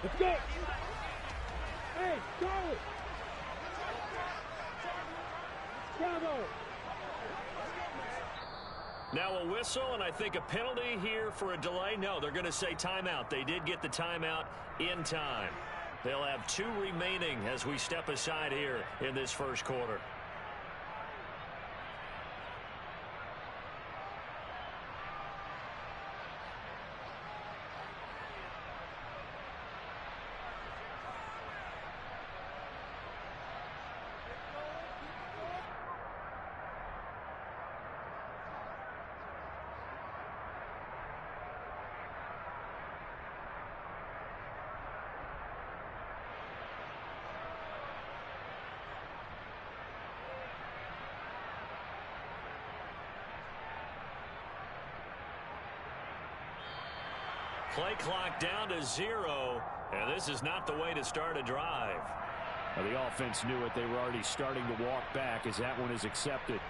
Let's go. Hey, Charlie. Bravo. Now a whistle, and I think a penalty here for a delay. No, they're going to say timeout. They did get the timeout in time. They'll have 2 remaining as we step aside here in this first quarter. Play clock down to 0, and this is not the way to start a drive. Well, the offense knew it. They were already starting to walk back as that one is accepted.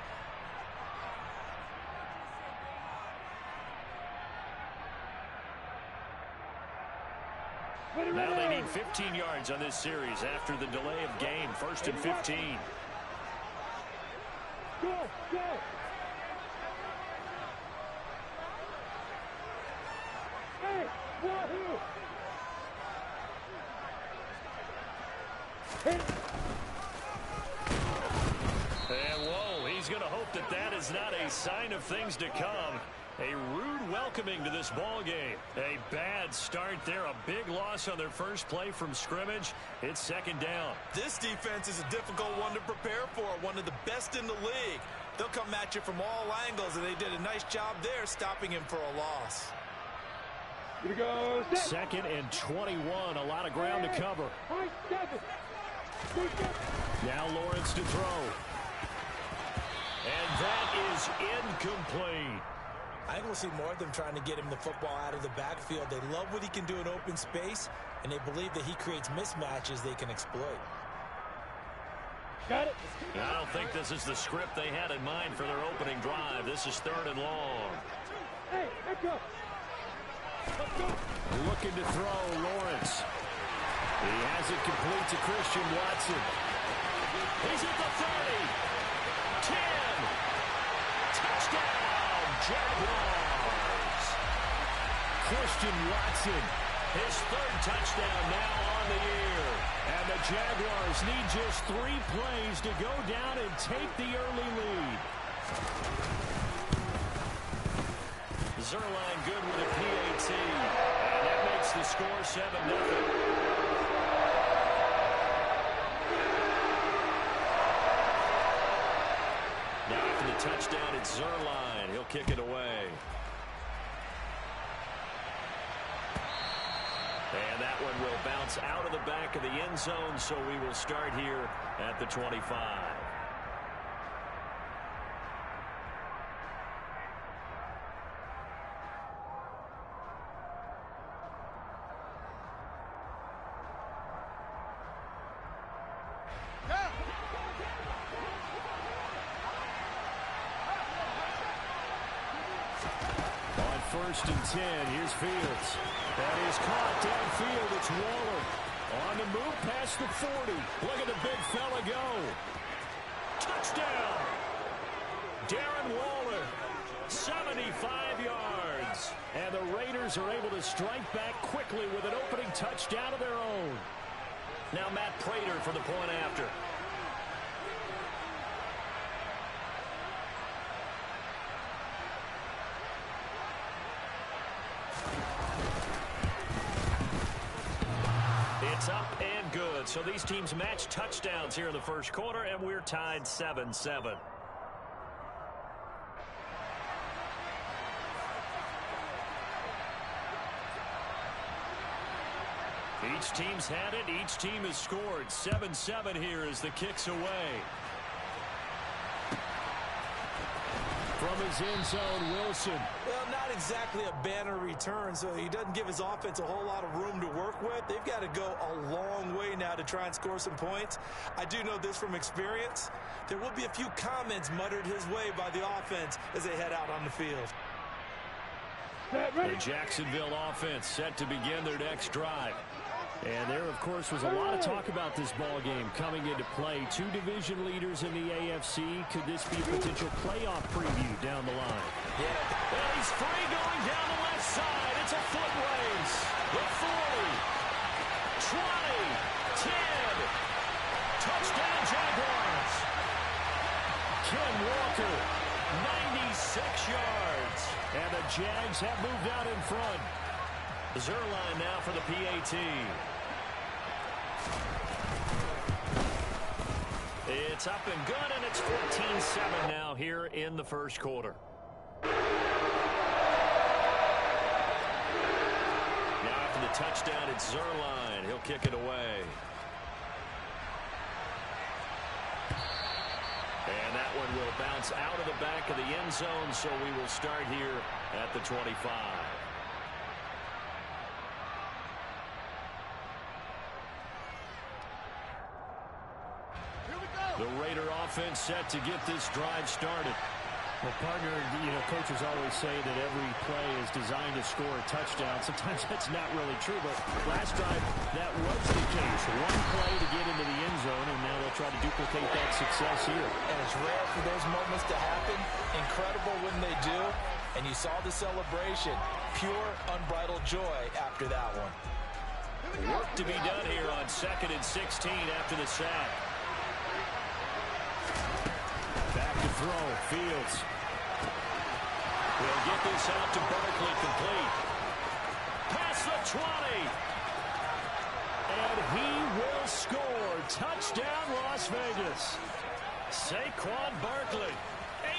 Now they need 15 yards on this series after the delay of game. 1st and 15. Go, go. Hey, wahoo! And whoa, he's going to hope that that is not a sign of things to come. A rude welcoming to this ball game. A bad start there. A big loss on their first play from scrimmage. It's 2nd down. This defense is a difficult one to prepare for. One of the best in the league. They'll come at you from all angles, and they did a nice job there stopping him for a loss. Here we go. 2nd and 21. A lot of ground to cover. Now Lawrence to throw. And that is incomplete. I think we'll see more of them trying to get him the football out of the backfield. They love what he can do in open space, and they believe that he creates mismatches they can exploit. Got it. I don't think this is the script they had in mind for their opening drive. This is 3rd and long. Hey, let's go. Let's go. Looking to throw, Lawrence. He has it complete to Christian Watson. He's at the 30. 10. Touchdown, Jaguars. Christian Watson. His 3rd touchdown now on the year. And the Jaguars need just 3 plays to go down and take the early lead. Zerline good with a PAT. And that makes the score 7-0. Now after the touchdown, it's Zerline. He'll kick it away. And that one will bounce out of the back of the end zone, so we will start here at the 25. On 1st and 10, here's Fields. That is caught downfield. It's Waller. On the move past the 40. Look at the big fella go. Touchdown! Darren Waller, 75 yards. And the Raiders are able to strike back quickly with an opening touchdown of their own. Now Matt Prater for the point after. It's up and good. So these teams match touchdowns here in the first quarter, and we're tied 7-7. Each team's had it. Each team has scored. 7-7 here as the kick's away. From his end zone, Wilson. Well, not exactly a banner return, so he doesn't give his offense a whole lot of room to work with. They've got to go a long way now to try and score some points. I do know this from experience. There will be a few comments muttered his way by the offense as they head out on the field. The Jacksonville offense set to begin their next drive. And there, of course, was a lot of talk about this ball game coming into play. Two division leaders in the AFC. Could this be a potential playoff preview down the line? Yeah, and he's free going down the left side. It's a foot race. The 40, 20, 10. Touchdown, Jaguars. Ken Walker, 96 yards. And the Jags have moved out in front. Zerline now for the PAT. It's up and good, and it's 14-7 now here in the first quarter. Now after the touchdown, it's Zerline. He'll kick it away. And that one will bounce out of the back of the end zone, so we will start here at the 25. The Raider offense set to get this drive started. Well, partner, coaches always say that every play is designed to score a touchdown. Sometimes that's not really true, but last drive, that was the case. One play to get into the end zone, and now they'll try to duplicate that success here. And it's rare for those moments to happen. Incredible when they do. And you saw the celebration. Pure, unbridled joy after that one. Work to be done here on 2nd and 16 after the sack. Back to throw, Fields. We'll get this out to Barkley, complete. Past the 20. And he will score. Touchdown, Las Vegas. Saquon Barkley,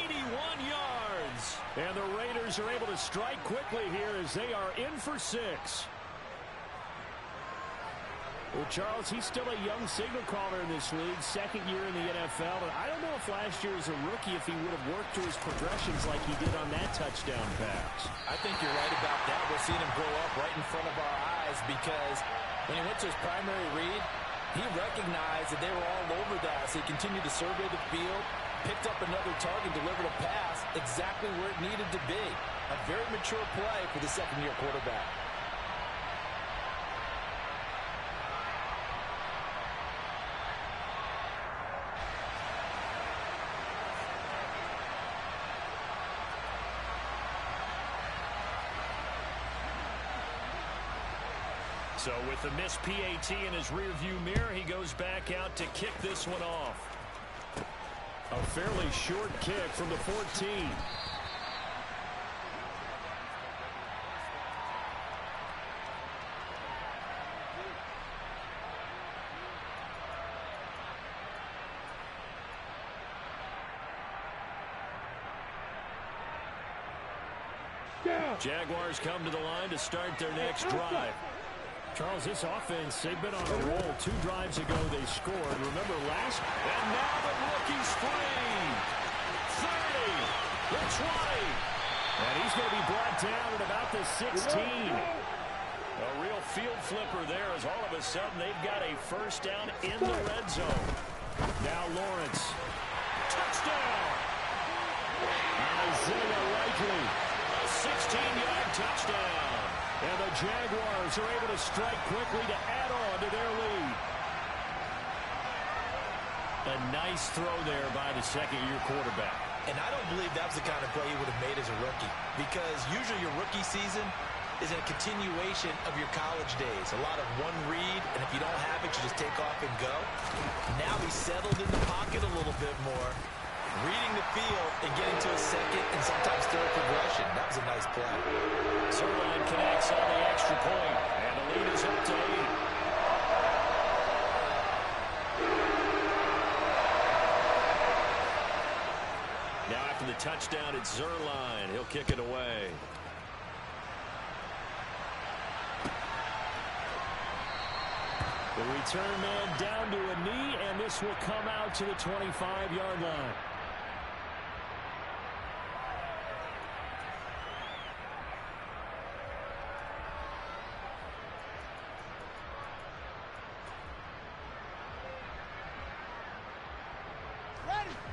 81 yards. And the Raiders are able to strike quickly here as they are in for 6. Well, Charles, he's still a young signal caller in this league, second year in the NFL. And I don't know if last year as a rookie, if he would have worked through his progressions like he did on that touchdown pass. I think you're right about that. We're seeing him grow up right in front of our eyes because when he went to his primary read, he recognized that they were all over that. So he continued to survey the field, picked up another target, delivered a pass exactly where it needed to be. A very mature play for the second-year quarterback. So with the missed PAT in his rearview mirror, he goes back out to kick this one off. A fairly short kick from the 14. Jaguars come to the line to start their next drive. Charles, this offense, they've been on a roll. 2 drives ago they scored. Remember last? And now the rookie's free. 30, the 20. And he's going to be brought down at about the 16. A real field flipper there as all of a sudden they've got a first down in the red zone. Now Lawrence. Touchdown. Isaiah Likely. A 16-yard touchdown. And the Jaguars are able to strike quickly to add on to their lead. A nice throw there by the second-year quarterback. And I don't believe that was the kind of play he would have made as a rookie. Because usually your rookie season is a continuation of your college days. A lot of one read, and if you don't have it, you just take off and go. Now he's settled in the pocket a little bit more, reading the field and getting to a second and sometimes third progression. That was a nice play. Zerline connects on the extra point, and the lead is up to 8. Now after the touchdown, it's Zerline. He'll kick it away. The return man down to a knee, and this will come out to the 25-yard line.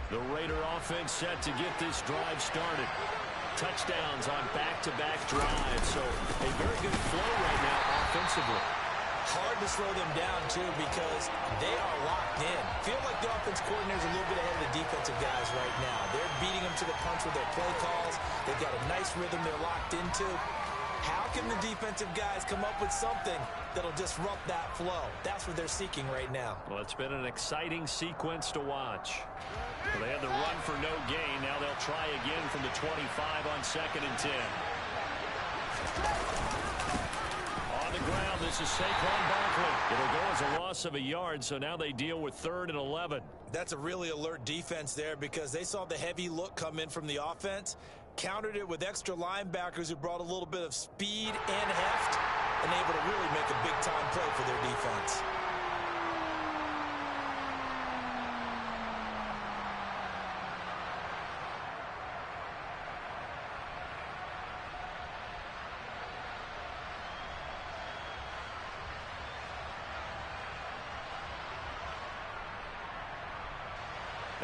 The Raider offense set to get this drive started. Touchdowns on back-to-back drives, so a very good flow right now offensively. Hard to slow them down, too, because they are locked in. Feel like the offense coordinator's a little bit ahead of the defensive guys right now. They're beating them to the punch with their play calls. They've got a nice rhythm they're locked into. How can the defensive guys come up with something that'll disrupt that flow? That's what they're seeking right now. Well, it's been an exciting sequence to watch. Well, they had the run for no gain. Now they'll try again from the 25 on 2nd and 10. On the ground, this is Saquon Barkley. It'll go as a loss of a yard, so now they deal with 3rd and 11. That's a really alert defense there because they saw the heavy look come in from the offense, countered it with extra linebackers who brought a little bit of speed and heft, and able to really make a big-time play for their defense.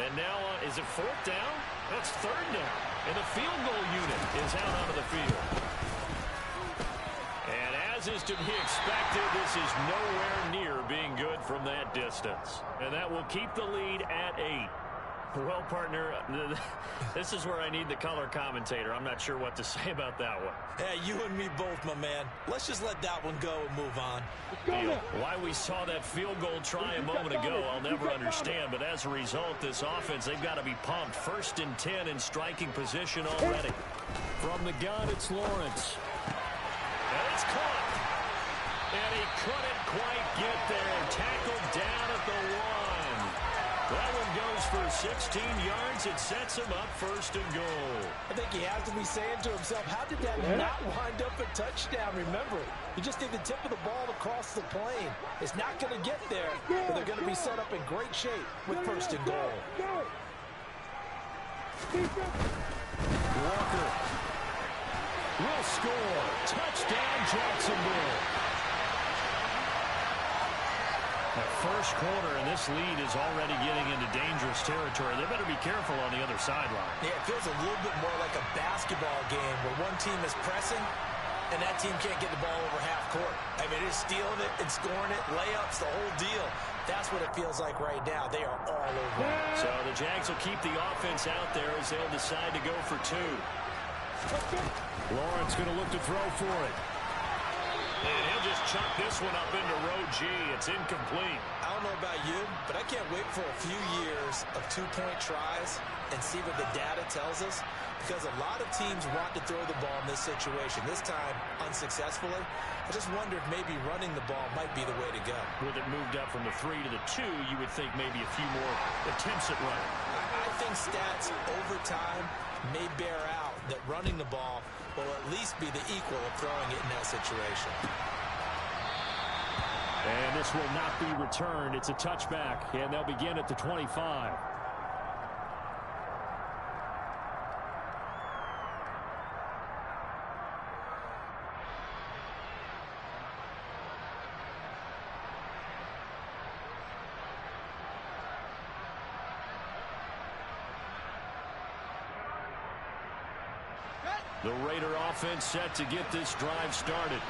And now, is it 4th down? That's 3rd down. And the field goal unit is out onto the field. And as is to be expected, this is nowhere near being good from that distance. And that will keep the lead at 8. Well, partner, this is where I need the color commentator. I'm not sure what to say about that one. Yeah, you and me both, my man. Let's just let that one go and move on. Why we saw that field goal try a moment ago, I'll never understand. But as a result, this offense, they've got to be pumped. 1st and 10 in striking position already. From the gun, it's Lawrence. And it's caught. And he couldn't quite get there. Tackled down at the 1. That one goes for 16 yards. It sets him up 1st and goal. I think he has to be saying to himself, how did that not wind up a touchdown? Remember, you just need the tip of the ball to cross the plane. It's not going to get there, but they're going to be set up in great shape with 1st and goal. Walker will score. Touchdown, Jacksonville. That first quarter, and this lead is already getting into dangerous territory. They better be careful on the other sideline. Yeah, it feels a little bit more like a basketball game where one team is pressing and that team can't get the ball over half court. I mean, it's stealing it and scoring it, layups, the whole deal. That's what it feels like right now. They are all over it. So the Jags will keep the offense out there as they'll decide to go for 2. Lawrence going to look to throw for it. And he'll just chuck this one up into row G. It's incomplete. I don't know about you, but I can't wait for a few years of 2-point tries and see what the data tells us, because a lot of teams want to throw the ball in this situation. This time, unsuccessfully. I just wonder if maybe running the ball might be the way to go. With it moved up from the 3 to the 2, you would think maybe a few more attempts at running. I think stats over time may bear out that running the ball will at least be the equal of throwing it in that situation. And this will not be returned. It's a touchback, and they'll begin at the 25. The Raider offense set to get this drive started.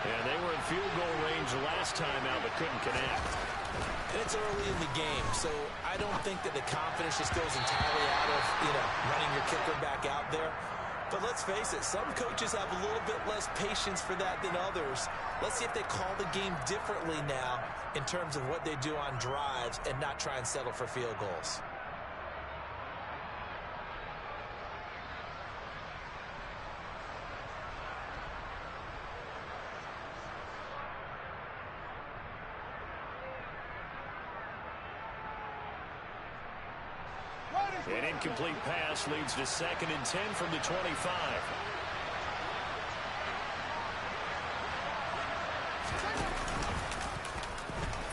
And they were in field goal range last time out, but couldn't connect. And it's early in the game, so I don't think that the confidence just goes entirely out of, running your kicker back out there. But let's face it, some coaches have a little bit less patience for that than others. Let's see if they call the game differently now in terms of what they do on drives and not try and settle for field goals. An incomplete pass leads to 2nd and 10 from the 25.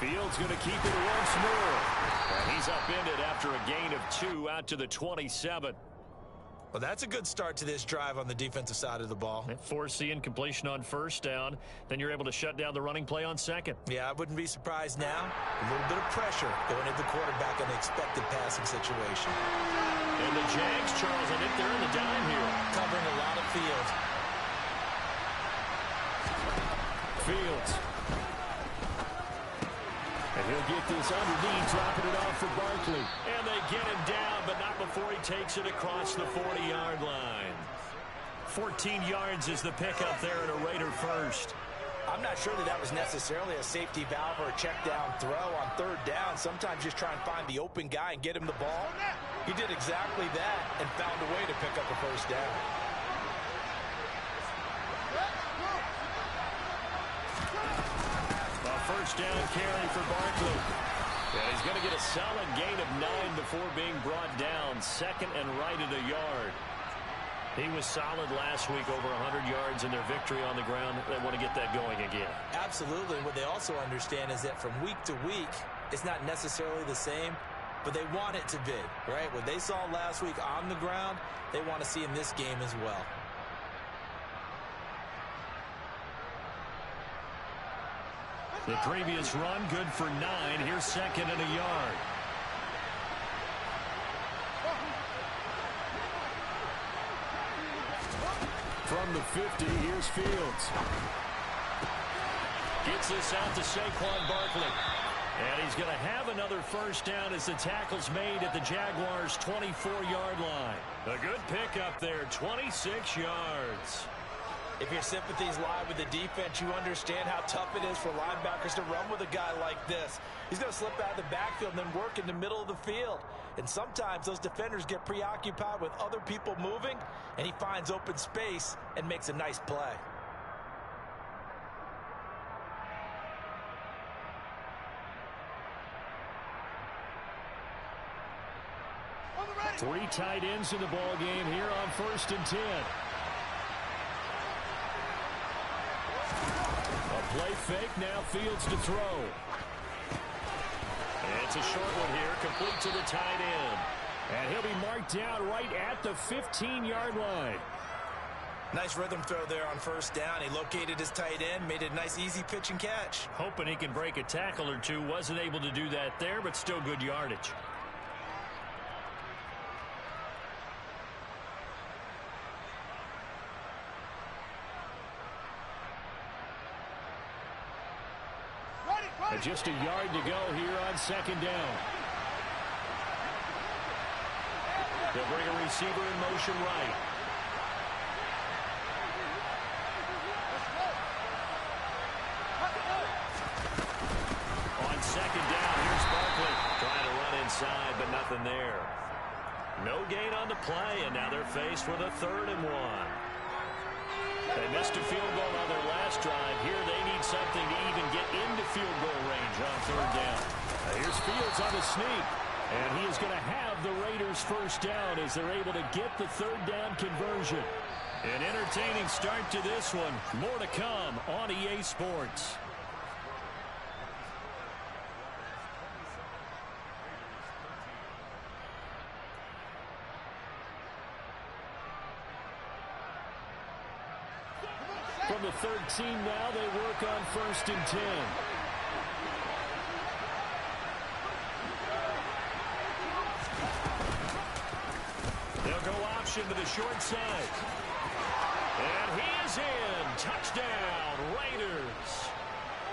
Fields going to keep it once more. And he's upended after a gain of 2 out to the 27. Well, that's a good start to this drive on the defensive side of the ball. Force the incompletion on 1st down. Then you're able to shut down the running play on 2nd. Yeah, I wouldn't be surprised now. A little bit of pressure going into the quarterback on the expected passing situation. And the Jags, Charles, I think they're in the dime here. Covering a lot of field. Fields And he'll get this underneath, dropping it off for Barkley. And they get him down, but not before he takes it across the 40-yard line. 14 yards is the pickup there at a Raider first. I'm not sure that was necessarily a safety valve or a check down throw on third down. Sometimes just try and find the open guy and get him the ball. He did exactly that and found a way to pick up a first down. A first down carry for Barkley. And he's going to get a solid gain of 9 before being brought down. Second and right at a yard. He was solid last week, over 100 yards in their victory on the ground. They want to get that going again. Absolutely. What they also understand is that from week to week, it's not necessarily the same, but they want it to be, right? What they saw last week on the ground, they want to see in this game as well. The previous run, good for 9. Here's second and a yard. From the 50, here's Fields. Gets this out to Saquon Barkley. And he's going to have another first down as the tackle's made at the Jaguars' 24-yard line. A good pickup there, 26 yards. If your sympathies lie with the defense, you understand how tough it is for linebackers to run with a guy like this. He's going to slip out of the backfield and then work in the middle of the field. And sometimes those defenders get preoccupied with other people moving, and he finds open space and makes a nice play. Three tight ends in the ball game here on 1st and 10. A play fake, now Fields to throw. And it's a short one here, complete to the tight end. And he'll be marked down right at the 15-yard line. Nice rhythm throw there on first down. He located his tight end, made it a nice easy pitch and catch. Hoping he can break a tackle or two. Wasn't able to do that there, but still good yardage. And just a yard to go here on 2nd down. They'll bring a receiver in motion right. On 2nd down, here's Barkley. Trying to run inside, but nothing there. No gain on the play, and now they're faced with a 3rd and 1. They missed a field goal on their last drive. Here they need something to even get into field goal range on 3rd down. Here's Fields on the sneak. And he is going to have the Raiders first down as they're able to get the 3rd down conversion. An entertaining start to this one. More to come on EA Sports. From the 13 now, they work on 1st and 10. They'll go option to the short side. And he is in. Touchdown, Raiders.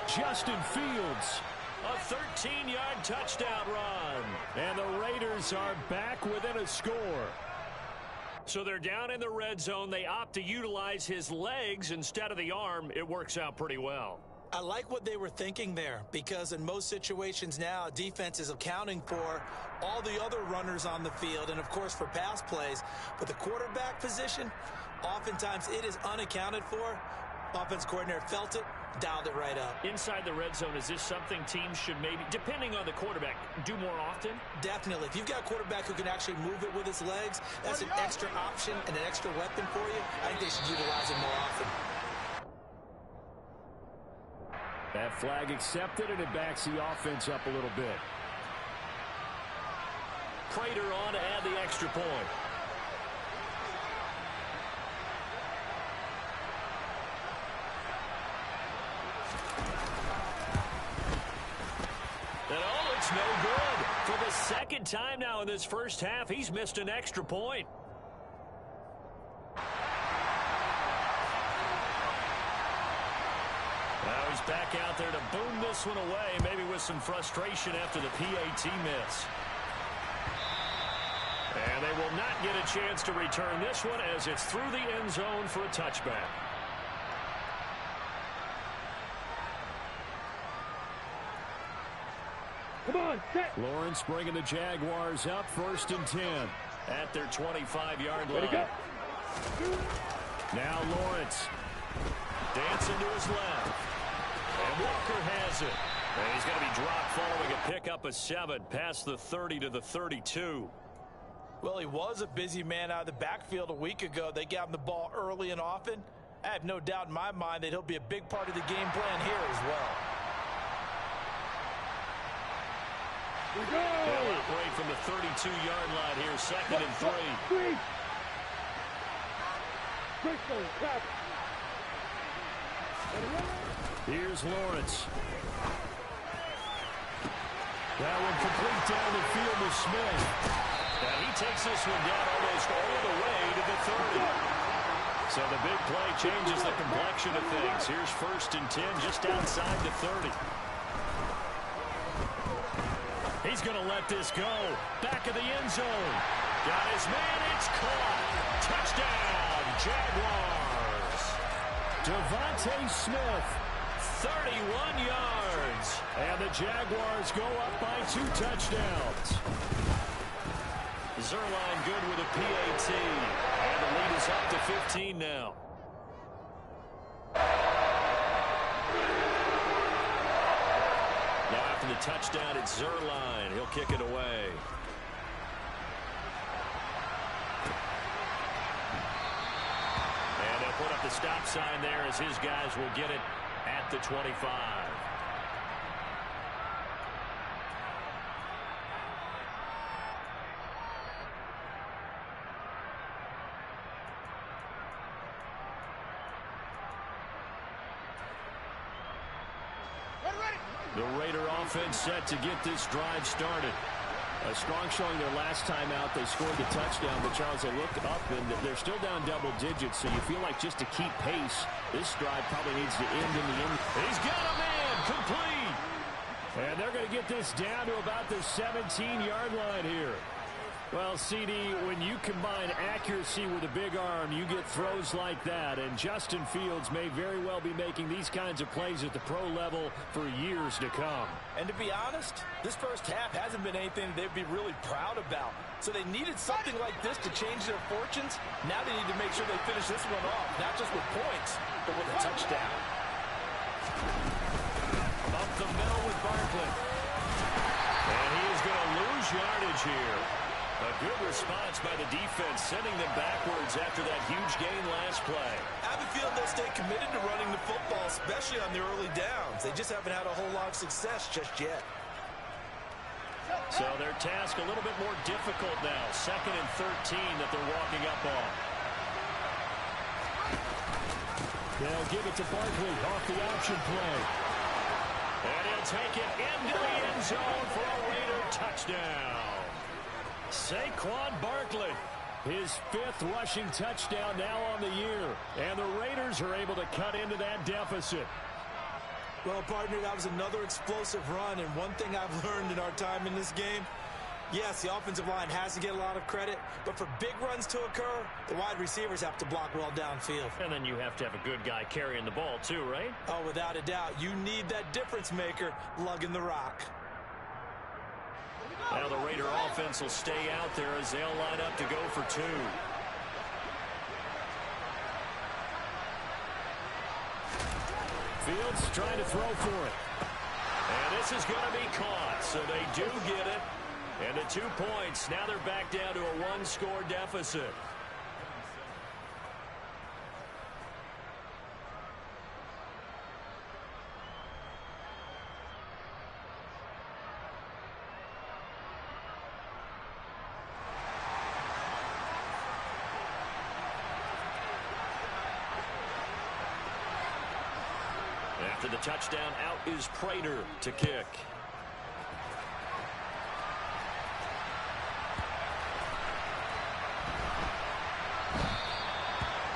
Justin Fields. A 13-yard touchdown run. And the Raiders are back within a score. So they're down in the red zone. They opt to utilize his legs instead of the arm. It works out pretty well. I like what they were thinking there, because in most situations now, defense is accounting for all the other runners on the field and, of course, for pass plays. But the quarterback position, oftentimes it is unaccounted for. Offense coordinator felt it, dialed it right up. Inside the red zone, is this something teams should maybe, depending on the quarterback, do more often? Definitely. If you've got a quarterback who can actually move it with his legs, that's an extra option and an extra weapon for you. I think they should utilize it more often. That flag accepted, and it backs the offense up a little bit. Prater on to add the extra point. And oh, it's no good. For the second time now in this first half, he's missed an extra point. Now he's is back out there to boom this one away, maybe with some frustration after the PAT miss. And they will not get a chance to return this one as it's through the end zone for a touchback. Come on, set. Lawrence bringing the Jaguars up 1st and 10. At their 25-yard Way to line. go. Now Lawrence. Dancing to his left. And Walker has it. And he's going to be dropped following a pickup of 7 past the 30 to the 32. Well, he was a busy man out of the backfield a week ago. They got him the ball early and often. I have no doubt in my mind that he'll be a big part of the game plan here as well. They'll operate from the 32-yard line here, 2nd and 3. Here's Lawrence. That one complete down the field to Smith. Now he takes this one down almost all the way to the 30. So the big play changes the complexion of things. Here's 1st and 10 just outside the 30. He's going to let this go. Back of the end zone. Got his man. It's caught. Touchdown, Jaguars. Devontae Smith. 31 yards. And the Jaguars go up by 2 touchdowns. Zerline good with a PAT. And the lead is up to 15 now. Now after the touchdown, it's Zerline. He'll kick it away. And they'll put up the stop sign there as his guys will get it at the 25. The Raider offense set to get this drive started. A strong showing their last time out. They scored the touchdown, but Charles, they looked up and they're still down double digits, so you feel like just to keep pace, this drive probably needs to end in the end. He's got a man complete. And they're going to get this down to about the 17-yard line here. Well, CD, when you combine accuracy with a big arm, you get throws like that. And Justin Fields may very well be making these kinds of plays at the pro level for years to come. And to be honest, this first half hasn't been anything they'd be really proud about. So they needed something like this to change their fortunes. Now they need to make sure they finish this one off, not just with points, but with a touchdown. Up the middle with Barkley. And he is going to lose yardage here. A good response by the defense, sending them backwards after that huge gain last play. I have a feeling they'll stay committed to running the football, especially on the early downs. They just haven't had a whole lot of success just yet. So their task a little bit more difficult now. 2nd and 13 that they're walking up on. They'll give it to Barkley off the option play. And he'll take it into the end zone for a Raider touchdown. Saquon Barkley. His 5th rushing touchdown now on the year. And the Raiders are able to cut into that deficit. Well, partner, that was another explosive run. And one thing I've learned in our time in this game, yes, the offensive line has to get a lot of credit. But for big runs to occur, the wide receivers have to block well downfield. And then you have to have a good guy carrying the ball too, right? Oh, without a doubt. You need that difference maker lugging the rock. Now the Raider offense will stay out there as they'll line up to go for 2. Fields trying to throw for it. And this is going to be caught, so they do get it. And the 2 points, now they're back down to a 1-score deficit. After the touchdown, out is Prater to kick.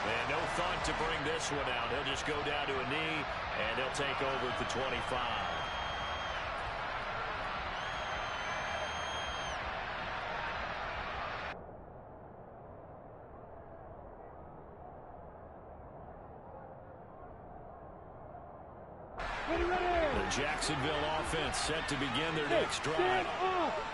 And no thought look to bring this one out. He'll just go down to a knee, and he'll take over at the 25. The Jacksonville offense set to begin their next drive.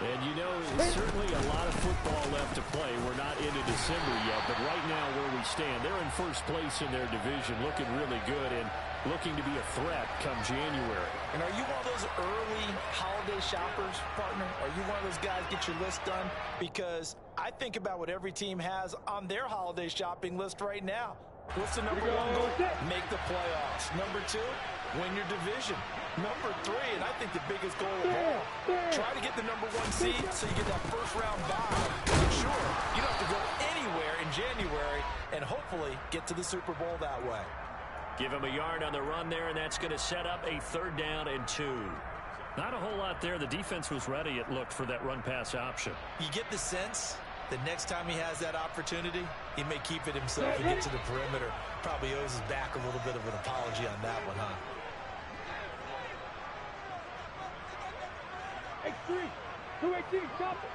And you know, certainly a lot of football left to play. We're not into December yet, but right now where we stand, they're in first place in their division, looking really good and looking to be a threat come January. And are you one of those early holiday shoppers, partner? Are you one of those guys get your list done? Because I think about what every team has on their holiday shopping list right now. What's the number one goal? Make the playoffs. Number two, win your division. Number three, and I think the biggest goal of all, try to get the number one seed so you get that first round bye. But sure, you don't have to go anywhere in January and hopefully get to the Super Bowl that way. Give him a yard on the run there, and that's going to set up a 3rd down and 2. Not a whole lot there. The defense was ready, it looked, for that run-pass option. You get the sense that next time he has that opportunity, he may keep it himself and get to the perimeter. Probably owes his back a little bit of an apology on that one, huh? X3, 218, stop it.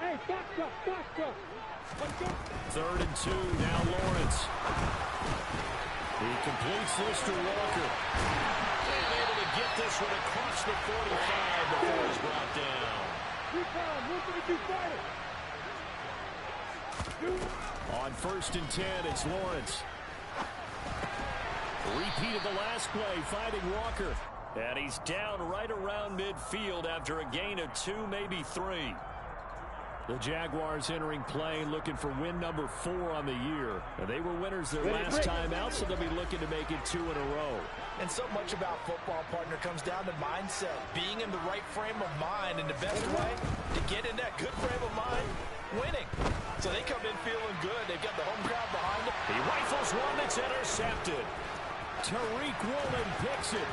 Hey, back up. Let's go. 3rd and 2, now Lawrence. He completes this to Walker. And able to get this one across the 45 before he's brought down. 3 pound, look at the fighter. On 1st and 10, it's Lawrence. Repeated the last play, finding Walker. And he's down right around midfield after a gain of 2, maybe 3. The Jaguars entering play, looking for win number 4 on the year. And they were winners their last time out, so they'll be looking to make it 2 in a row. And so much about football, partner, comes down to mindset. Being in the right frame of mind, and the best way to get in that good frame of mind, winning. So they come in feeling good. They've got the home crowd behind them. He rifles one that's intercepted. Tariq Woolen picks it.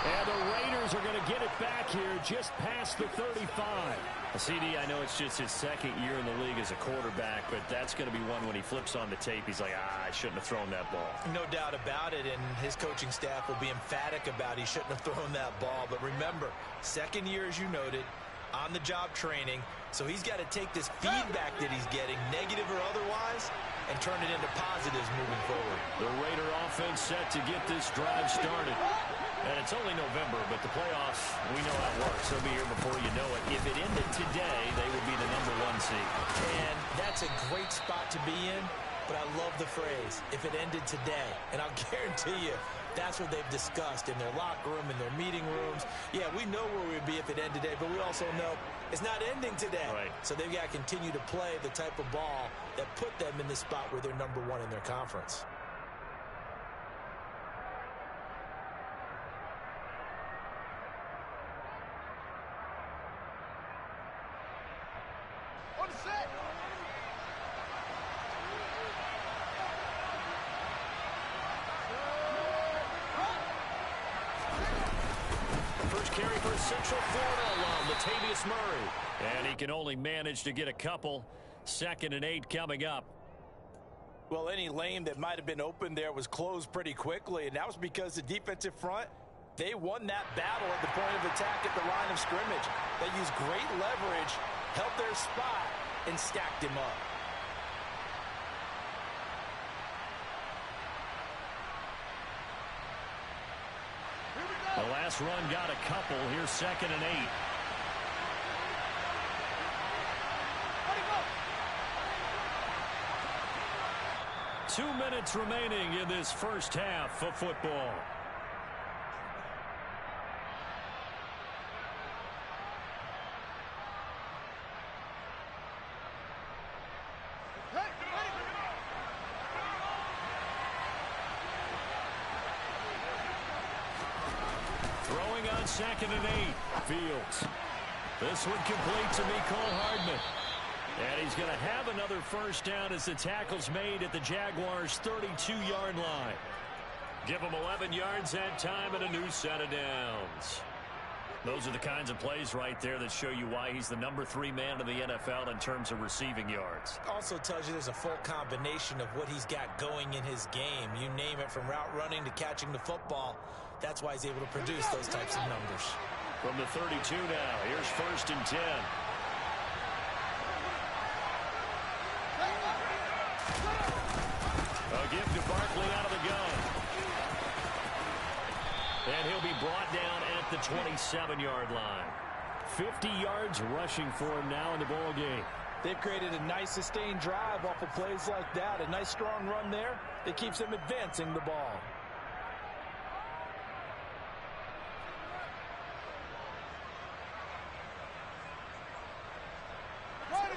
And the Raiders are going to get it back here just past the 35. CD, I know it's just his 2nd year in the league as a quarterback, but that's going to be one when he flips on the tape. He's like, I shouldn't have thrown that ball. No doubt about it, and his coaching staff will be emphatic about he shouldn't have thrown that ball. But remember, 2nd year, as you noted, on-the-job training, so he's got to take this feedback that he's getting, negative or otherwise, and turn it into positives moving forward. The Raider offense set to get this drive started. And it's only November, but the playoffs, we know how it works. They'll be here before you know it. If it ended today, they would be the number 1 seed. And that's a great spot to be in, but I love the phrase, if it ended today. And I'll guarantee you, that's what they've discussed in their locker room, in their meeting rooms. Yeah, we know where we'd be if it ended today, but we also know it's not ending today. Right. So they've got to continue to play the type of ball that put them in the spot where they're number 1 in their conference. First carry for Central Florida alum, Latavius Murray. And he can only manage to get a couple. 2nd and 8 coming up. Well, any lane that might have been open there was closed pretty quickly, and that was because the defensive front, they won that battle at the point of attack at the line of scrimmage. They used great leverage, held their spot, and stacked him up. The last run got a couple. Here's 2nd and 8. 2 minutes remaining in this first half of football. Throwing on 2nd and 8. Fields. This one complete to Mecole Hardman. And he's going to have another first down as the tackle's made at the Jaguars' 32-yard line. Give them 11 yards that time and a new set of downs. Those are the kinds of plays right there that show you why he's the #3 man in the NFL in terms of receiving yards. Also tells you there's a full combination of what he's got going in his game. You name it, from route running to catching the football. That's why he's able to produce those types of numbers. From the 32 now, here's 1st and 10. A give to Barkley out of the gun. And he'll be brought down at the 27-yard line. 50 yards rushing for him now in the ball game. They've created a nice sustained drive off of plays like that. A nice strong run there that keeps them advancing the ball.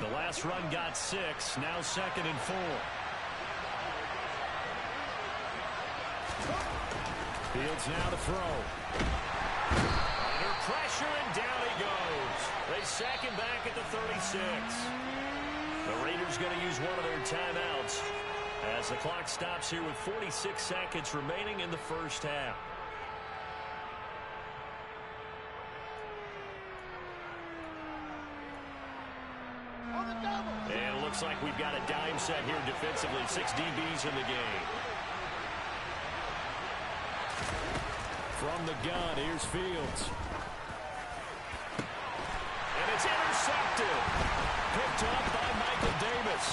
The last run got 6. Now 2nd and 4. Fields now to throw. Under pressure, and down he goes. They sack him back at the 36. The Raiders going to use one of their timeouts as the clock stops here with 46 seconds remaining in the first half. And it looks like we've got a dime set here defensively. 6 DBs in the game. From the gun, here's Fields. And it's intercepted. Picked up by Michael Davis.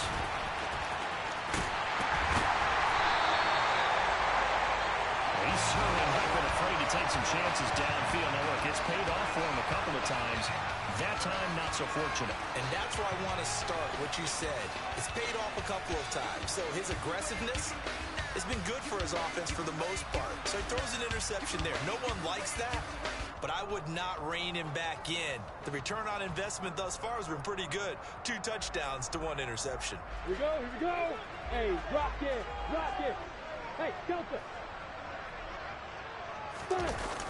He's certainly not been afraid to take some chances downfield. Now, look, it's paid off for him a couple of times. That time, not so fortunate. And that's where I want to start what you said. It's paid off a couple of times. So his aggressiveness has been good for his offense for the most part. So he throws an interception there. No one likes that, but I would not rein him back in. The return on investment thus far has been pretty good. 2 touchdowns to 1 interception. Here we go, here we go. Hey, rock it, rock it. Hey, Delta.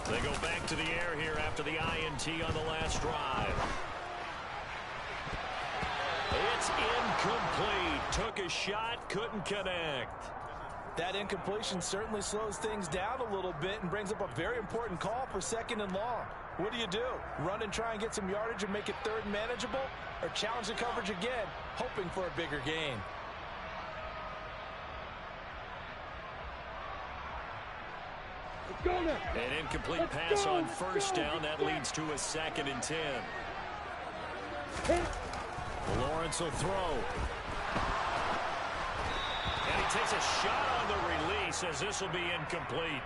They go back to the air here after the INT on the last drive. It's incomplete. Took a shot, couldn't connect. That incompletion certainly slows things down a little bit and brings up a very important call for 2nd and long. What do? Run and try and get some yardage and make it 3rd and manageable? Or challenge the coverage again, hoping for a bigger gain? An incomplete pass on 1st down. That leads to a 2nd and 10. Lawrence will throw. And he takes a shot on the release as this will be incomplete.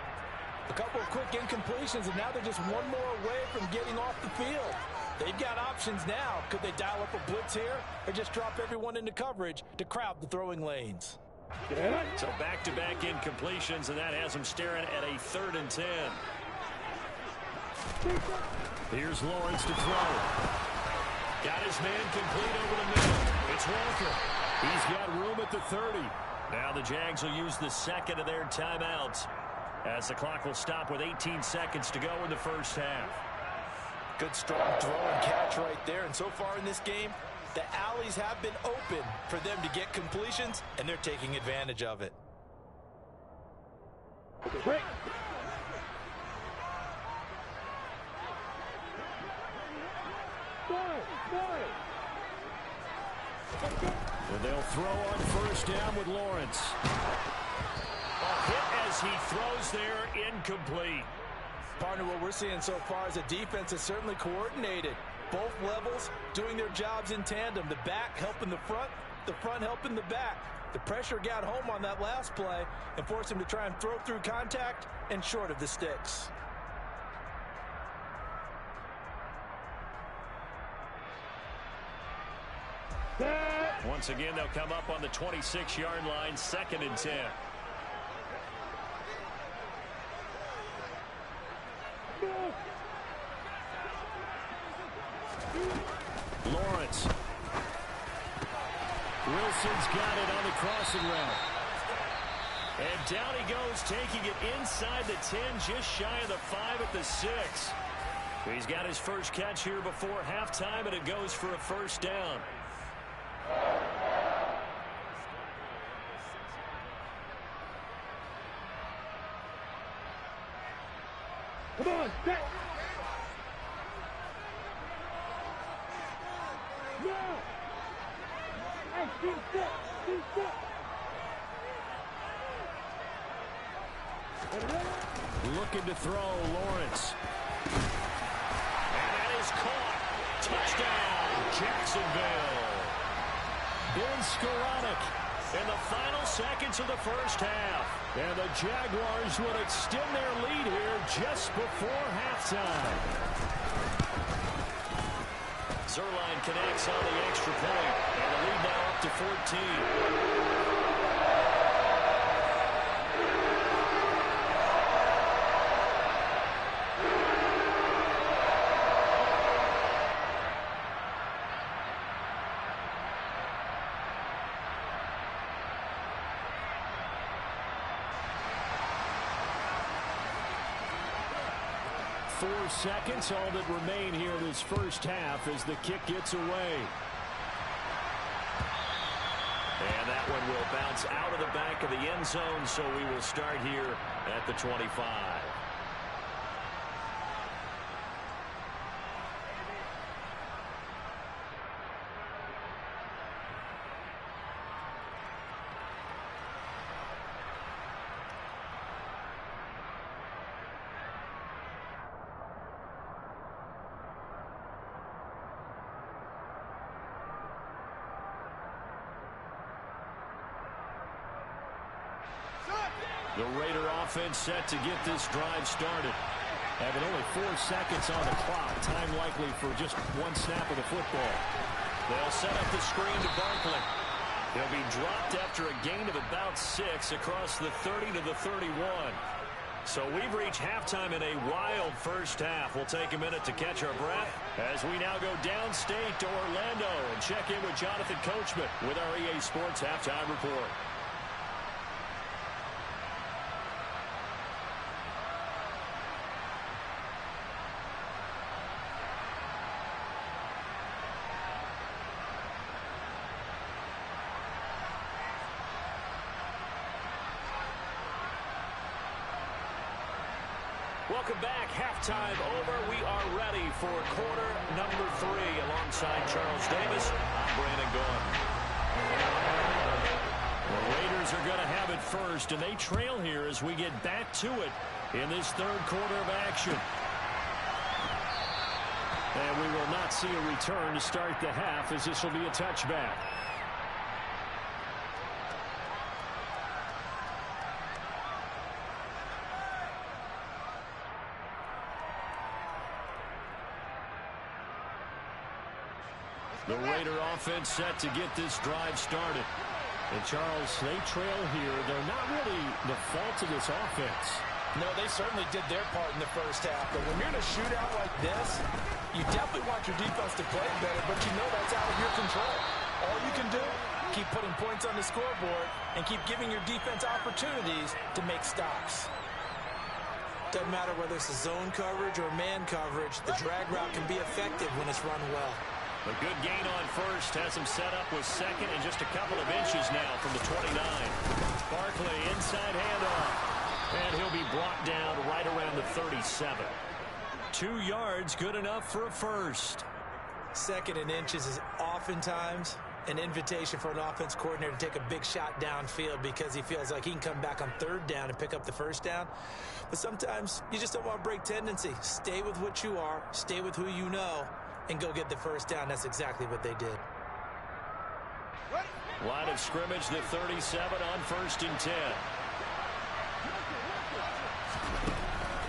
A couple of quick incompletions, and now they're just one more away from getting off the field. They've got options now. Could they dial up a blitz here or just drop everyone into coverage to crowd the throwing lanes? So back-to-back incompletions, and that has them staring at a 3rd and 10. Here's Lawrence to throw. Got his man complete over the middle. It's Walker. He's got room at the 30. Now the Jags will use the 2nd of their timeouts as the clock will stop with 18 seconds to go in the first half. Good strong throw and catch right there. And so far in this game, the alleys have been open for them to get completions, and they're taking advantage of it. Break. And they'll throw on 1st down with Lawrence. A hit as he throws there, incomplete. Partner, what we're seeing so far is a defense that's certainly coordinated. Both levels doing their jobs in tandem. The back helping the front helping the back. The pressure got home on that last play and forced him to try and throw through contact and short of the sticks. Once again, they'll come up on the 26-yard line, 2nd and 10. Lawrence. Wilson's got it on the crossing route. And down he goes, taking it inside the 10, just shy of the 5 at the 6. He's got his first catch here before halftime, and it goes for a 1st down. Come on, set. Looking to throw, Lawrence. And that is caught. Touchdown, Jacksonville. Ben Skoranek In the final seconds of the first half. And the Jaguars would extend their lead here just before halftime. Zerline connects on the extra point. And the lead now up to 14. 4 seconds, all that remain here this first half as the kick gets away. And that one will bounce out of the back of the end zone, so we will start here at the 25. The Raider offense set to get this drive started. Having only 4 seconds on the clock. Time likely for just one snap of the football. They'll set up the screen to Barkley. He'll be dropped after a gain of about 6 across the 30 to the 31. So we've reached halftime in a wild first half. We'll take a minute to catch our breath as we now go downstate to Orlando and check in with Jonathan Coachman with our EA Sports Halftime Report. Welcome back. Halftime over. We are ready for quarter number 3. Alongside Charles Davis, I'm Brandon Gordon. The Raiders are going to have it first, and they trail here as we get back to it in this third quarter of action. And we will not see a return to start the half, as this will be a touchback. The Raider offense set to get this drive started. And Charles, they trail here. They're not really the fault of this offense. No, they certainly did their part in the first half. But when you're in a shootout like this, you definitely want your defense to play better, but you know that's out of your control. All you can do, keep putting points on the scoreboard and keep giving your defense opportunities to make stops. Doesn't matter whether it's a zone coverage or man coverage, the drag route can be effective when it's run well. A good gain on first has him set up with second and just a couple of inches now from the 29. Barkley inside handoff. And he'll be brought down right around the 37. 2 yards, good enough for a first. Second and inches is oftentimes an invitation for an offense coordinator to take a big shot downfield because he feels like he can come back on third down and pick up the first down. But sometimes you just don't want to break tendency. Stay with what you are, stay with who you know, and go get the first down. That's exactly what they did. Line of scrimmage, the 37 on 1st and 10.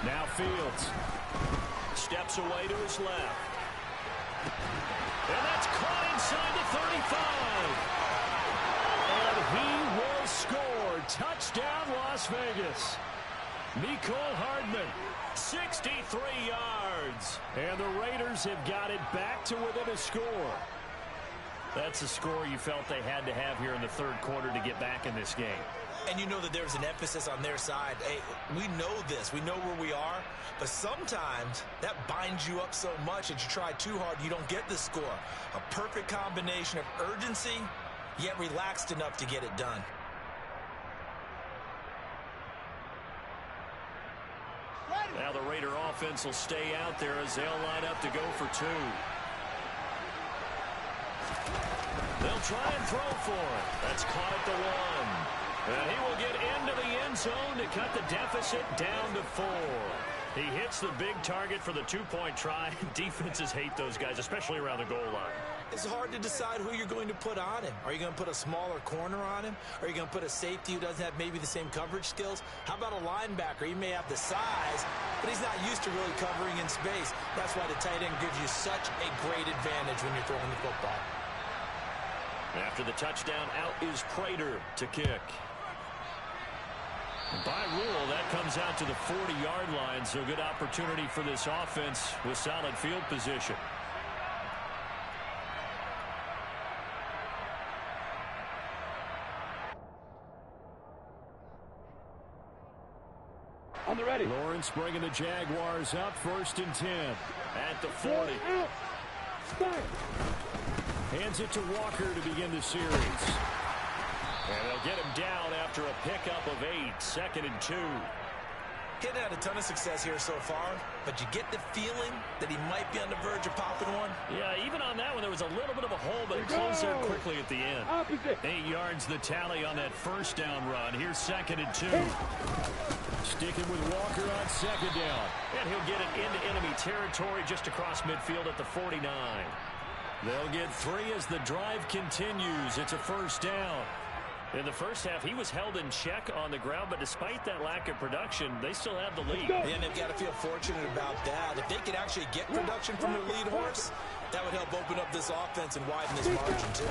Now Fields. Steps away to his left. And that's caught inside the 35. And he will score. Touchdown, Las Vegas. Mecole Hardman, 63 yards. And the Raiders have got it back to within a score. That's a score you felt they had to have here in the third quarter to get back in this game. And you know that there's an emphasis on their side. Hey, we know this. We know where we are. But sometimes that binds you up so much that you try too hard, you don't get the score. A perfect combination of urgency, yet relaxed enough to get it done. Now the Raider offense will stay out there as they'll line up to go for 2. They'll He'll try and throw for it. That's caught at the 1. And he will get into the end zone to cut the deficit down to 4. He hits the big target for the 2-point try. Defenses hate those guys, especially around the goal line. It's hard to decide who you're going to put on him. Are you going to put a smaller corner on him? Are you going to put a safety who doesn't have maybe the same coverage skills? How about a linebacker? He may have the size, but he's not used to really covering in space. That's why the tight end gives you such a great advantage when you're throwing the football. After the touchdown, out is Prater to kick. By rule, that comes out to the 40-yard line, so good opportunity for this offense with solid field position. On the ready. Lawrence bringing the Jaguars up 1st and 10. At the 40. Hands it to Walker to begin the series. And they'll get him down after a pickup of 8, 2nd and 2. Getting had a ton of success here so far, but you get the feeling that he might be on the verge of popping one. Yeah, even on that one, there was a little bit of a hole, but it closed there quickly at the end. Opposite. 8 yards the tally on that first down run. Here's 2nd and 2. Sticking with Walker on 2nd down. And he'll get it into enemy territory just across midfield at the 49. They'll get 3 as the drive continues. It's a 1st down. In the first half, he was held in check on the ground, but despite that lack of production, they still have the lead. And they've got to feel fortunate about that. If they could actually get production from their lead horse, that would help open up this offense and widen this margin, too.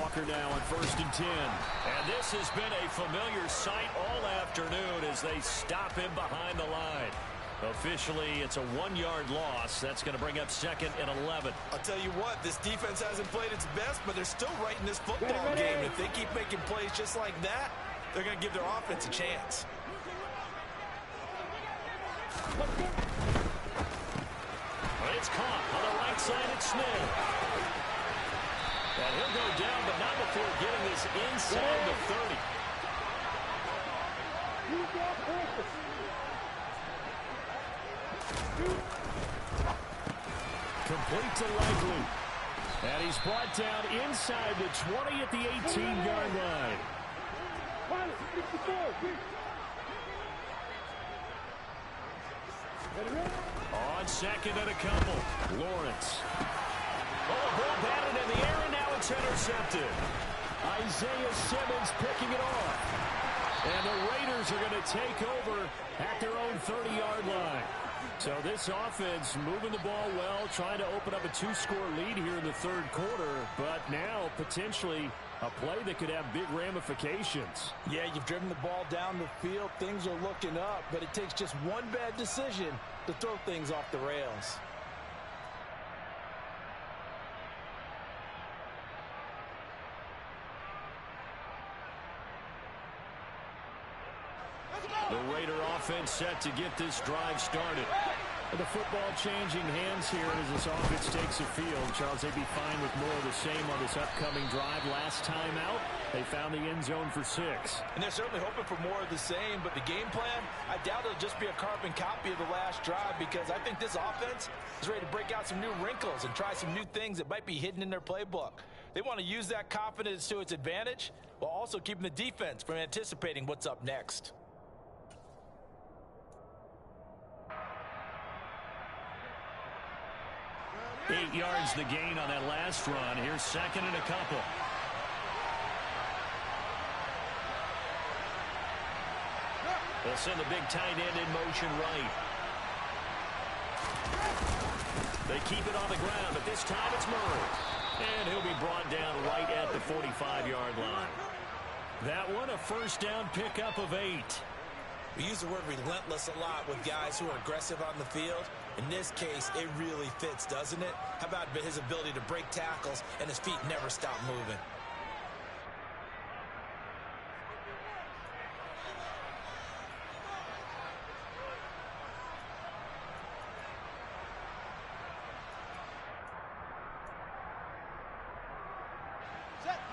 Walker now on 1st and 10. And this has been a familiar sight all afternoon as they stop him behind the line. Officially, it's a 1-yard loss. That's going to bring up 2nd and 11. I'll tell you what, this defense hasn't played its best, but they're still right in this football game. If they keep making plays just like that, they're going to give their offense a chance. It's caught on the right side at Smith. And he'll go down, but not before getting this inside the 30. Complete to Likely. And he's brought down inside the 20 at the 18-yard line. On 2nd and a couple. Lawrence. Oh, ball batted in the air, and now it's intercepted. Isaiah Simmons picking it off. And the Raiders are going to take over at their own 30-yard line. So this offense moving the ball well, trying to open up a 2-score lead here in the 3rd quarter, but now potentially a play that could have big ramifications. Yeah, you've driven the ball down the field. Things are looking up, but it takes just one bad decision to throw things off the rails. The Raider offense set to get this drive started. The football changing hands here as this offense takes the field. Charles, they'd be fine with more of the same on this upcoming drive. Last time out, they found the end zone for 6. And they're certainly hoping for more of the same, but the game plan, I doubt it'll just be a carbon copy of the last drive, because I think this offense is ready to break out some new wrinkles and try some new things that might be hidden in their playbook. They want to use that confidence to its advantage while also keeping the defense from anticipating what's up next. Eight yards the gain on that last run. Here's 2nd and a couple. They'll send the big tight end in motion right. They keep it on the ground, but this time it's Murray. And he'll be brought down right at the 45-yard line. That one, a 1st down pickup of 8. We use the word relentless a lot with guys who are aggressive on the field. In this case, it really fits, doesn't it? How about his ability to break tackles and his feet never stop moving?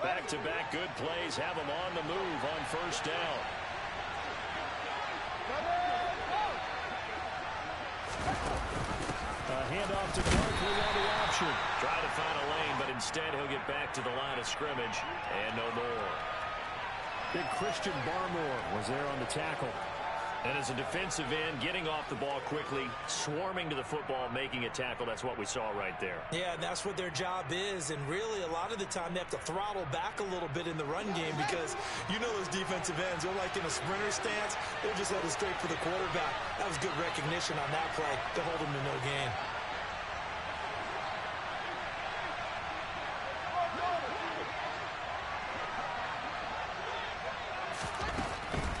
Back-to-back good plays have him on the move on 1st down. A handoff to Barkley on the option. motion. Try to find a lane, but instead he'll get back to the line of scrimmage and no more. Big Christian Barmore was there on the tackle. And as a defensive end, getting off the ball quickly, swarming to the football, making a tackle, that's what we saw right there. Yeah, and that's what their job is. And really, a lot of the time, they have to throttle back a little bit in the run game because you know those defensive ends, they're like in a sprinter stance. They're just headed straight for the quarterback. That was good recognition on that play to hold them to no gain.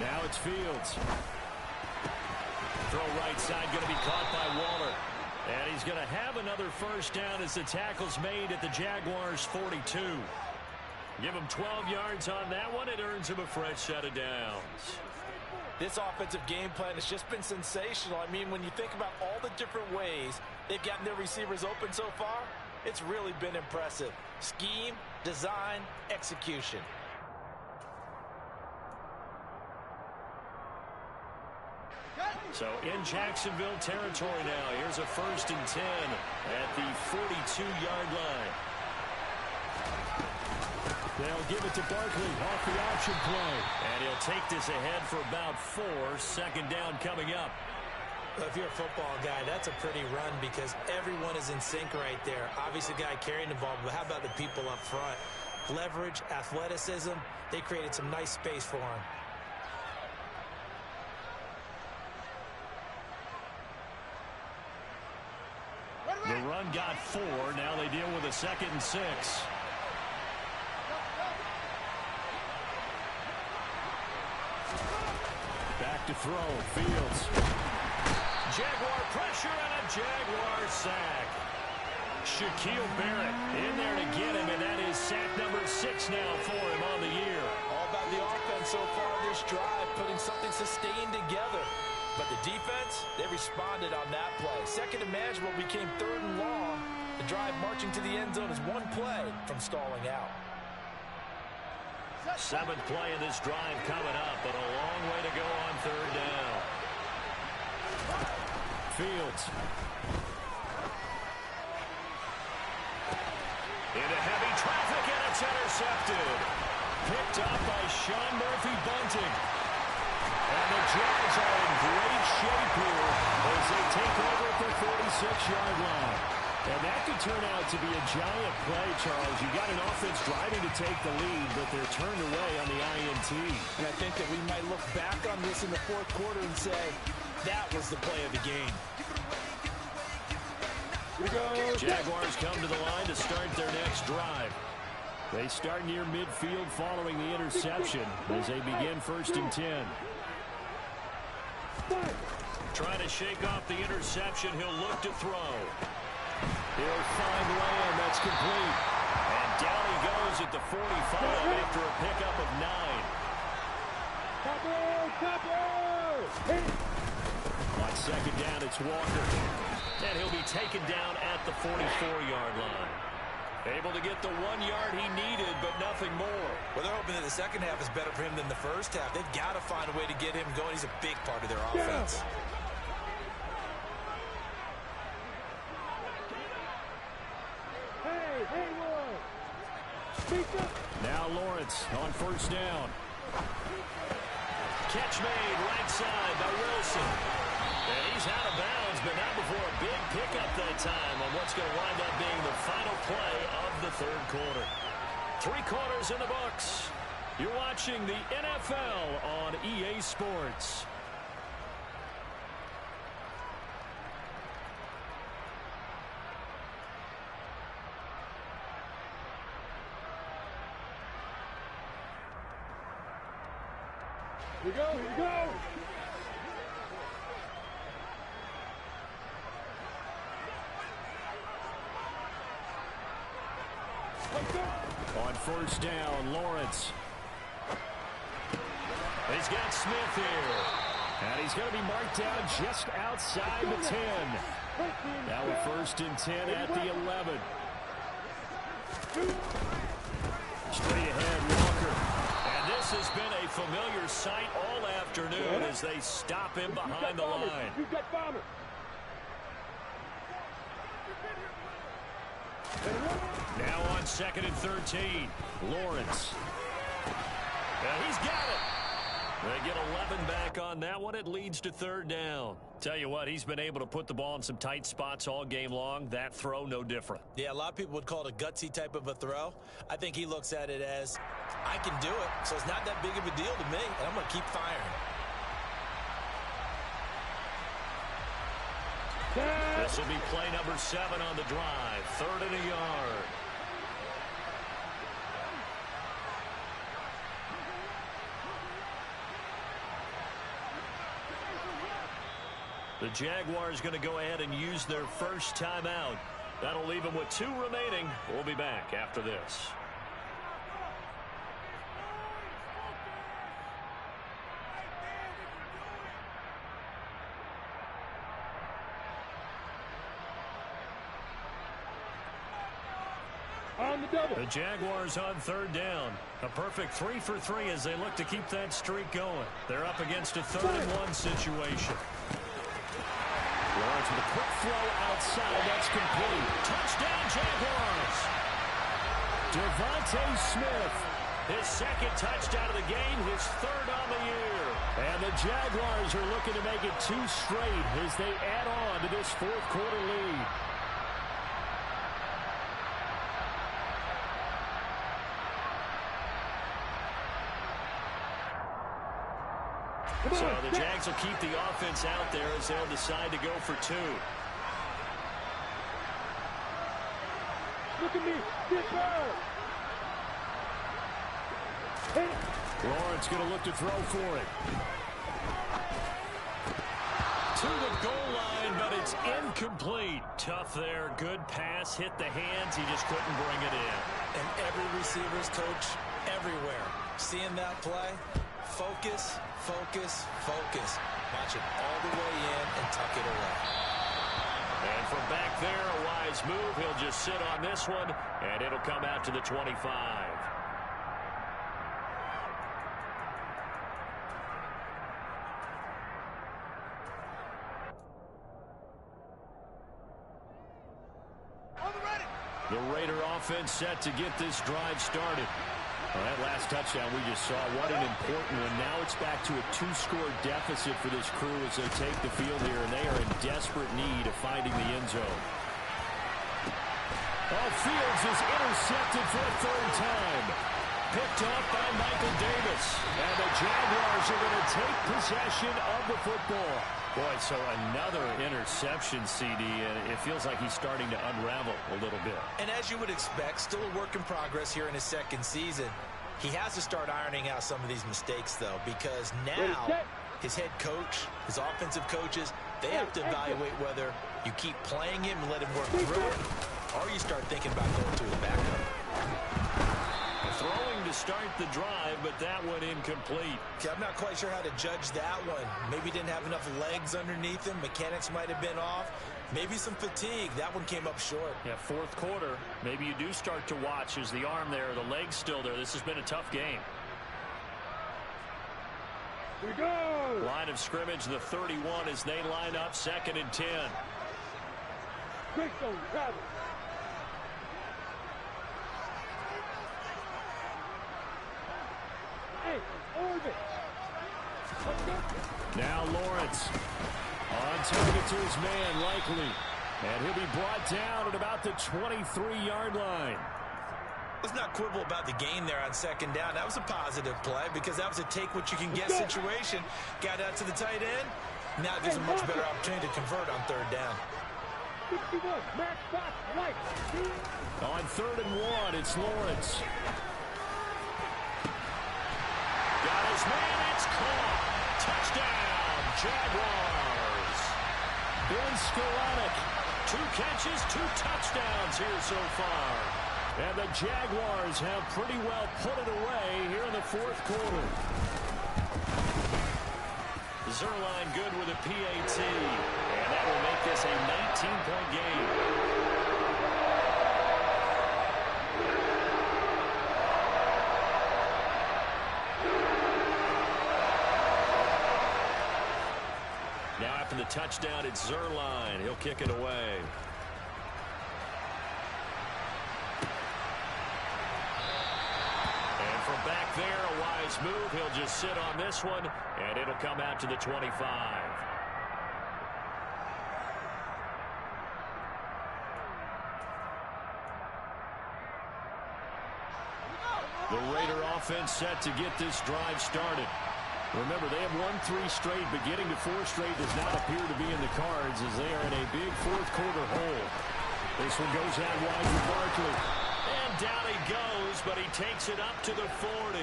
Now it's Fields. Throw right side, going to be caught by Waller. And he's going to have another first down as the tackle's made at the Jaguars' 42. Give him 12 yards on that one. It earns him a fresh set of downs. This offensive game plan has just been sensational. I mean, when you think about all the different ways they've gotten their receivers open so far, it's really been impressive. Scheme, design, execution. So in Jacksonville territory now. Here's a 1st and 10 at the 42-yard line. They'll give it to Barkley off the option play. And he'll take this ahead for about 4. 2nd down coming up. If you're a football guy, that's a pretty run because everyone is in sync right there. Obviously, the guy carrying the ball, but how about the people up front? Leverage, athleticism, they created some nice space for him. The run got 4. Now they deal with a 2nd and 6. Back to throw. Fields. Jaguar pressure and a Jaguar sack. Shaquille Barrett in there to get him, and that is sack number 6 now for him on the year. All about the offense so far this drive, putting something sustained together. But the defense, they responded on that play. 2nd and manageable became 3rd and long. The drive marching to the end zone is 1 play from stalling out. 7th play of this drive coming up, but a long way to go on 3rd down. Fields. Into heavy traffic, and it's intercepted. Picked up by Sean Murphy-Bunting. And the Jags are in great shape here as they take over at the 46-yard line. And that could turn out to be a giant play, Charles. You got an offense driving to take the lead, but they're turned away on the INT. And I think that we might look back on this in the 4th quarter and say, that was the play of the game. Jaguars come to the line to start their next drive. They start near midfield following the interception as they begin 1st and 10. Trying to shake off the interception. He'll look to throw. He'll find Lamb. That's complete. And down he goes at the 45 after a pickup of 9. On 2nd down, it's Walker. And he'll be taken down at the 44-yard line. Able to get the 1 yard he needed, but nothing more. Well, they're hoping that the second half is better for him than the first half. They've got to find a way to get him going. He's a big part of their offense. Now Lawrence on 1st down. Catch made right side by Wilson. And he's out of bounds, but not before a big pickup that time on what's going to wind up being the final play of the 3rd quarter. 3 quarters in the books. You're watching the NFL on EA Sports. Here we go, here we go! On 1st down, Lawrence. He's got Smith here. And he's going to be marked down just outside the 10. Now a 1st and 10 at the 11. Straight ahead, Walker. And this has been a familiar sight all afternoon as they stop him behind the line. You've got Bomber. 2nd and 13. Lawrence. And he's got it. They get 11 back on that one. It leads to 3rd down. Tell you what, he's been able to put the ball in some tight spots all game long. That throw, no different. Yeah, a lot of people would call it a gutsy type of a throw. I think he looks at it as, I can do it, so it's not that big of a deal to me, and I'm going to keep firing. This will be play number 7 on the drive. 3rd and a yard. The Jaguars going to go ahead and use their first timeout. That'll leave them with 2 remaining. We'll be back after this. On the double. The Jaguars on 3rd down. A perfect 3 for 3 as they look to keep that streak going. They're up against a 3rd and 1 situation. Lawrence with a quick throw outside. That's complete. Touchdown, Jaguars. Devontae Smith. His 2nd touchdown of the game, his 3rd on the year. And the Jaguars are looking to make it 2 straight as they add on to this 4th quarter lead. So the Jags will keep the offense out there as they'll decide to go for 2. Look at me. Dipper. Lawrence going to look to throw for it. To the goal line, but it's incomplete. Tough there. Good pass. Hit the hands. He just couldn't bring it in. And every receiver's coach everywhere. Seeing that play, focus, focus, focus. Watch it all the way in and tuck it away. And from back there, a wise move. He'll just sit on this one, and it'll come out to the 25. The Raider offense set to get this drive started. Well, that last touchdown we just saw, what an important one. Now it's back to a 2-score deficit for this crew as they take the field here, and they are in desperate need of finding the end zone. Oh, Fields is intercepted for a 3rd time. Picked up by Michael Davis. And the Jaguars are going to take possession of the football. Boy, so another interception, CD, and it feels like he's starting to unravel a little bit. And as you would expect, still a work in progress here in his 2nd season. He has to start ironing out some of these mistakes, though, because now his head coach, his offensive coaches, they have to evaluate whether you keep playing him and let him work through it, or you start thinking about going to his backup. Throwing to start the drive, but that one incomplete. Okay, I'm not quite sure how to judge that one. Maybe didn't have enough legs underneath him. Mechanics might have been off. Maybe some fatigue. That one came up short. Yeah, 4th quarter. Maybe you do start to watch. Is the arm there, the leg's still there? This has been a tough game. Here we go. Line of scrimmage, the 31 as they line up 2nd and 10. Great zone travel. Hey, orbit. Now Lawrence on target to his man, Likely. And he'll be brought down at about the 23-yard line. Let's not quibble about the gain there on 2nd down. That was a positive play because that was a take-what-you-can-get situation. Got out to the tight end. Now there's a much better opportunity to convert on 3rd down. 61, Max Fox, right. On 3rd and 1, it's Lawrence. Got his man, it's caught. Touchdown, Jaguars. Billy Skoranek. 2 catches, 2 touchdowns here so far. And the Jaguars have pretty well put it away here in the 4th quarter. Zerline good with a PAT. And that will make this a 19-point game. Now after the touchdown, it's Zerline. He'll kick it away. from back there, a wise move. He'll just sit on this one, and it'll come out to the 25. The Raider offense set to get this drive started. Remember, they have won 3 straight, but getting to 4 straight does not appear to be in the cards as they are in a big fourth-quarter hole. This one goes out wide for Barkley. And down he goes, but he takes it up to the 40.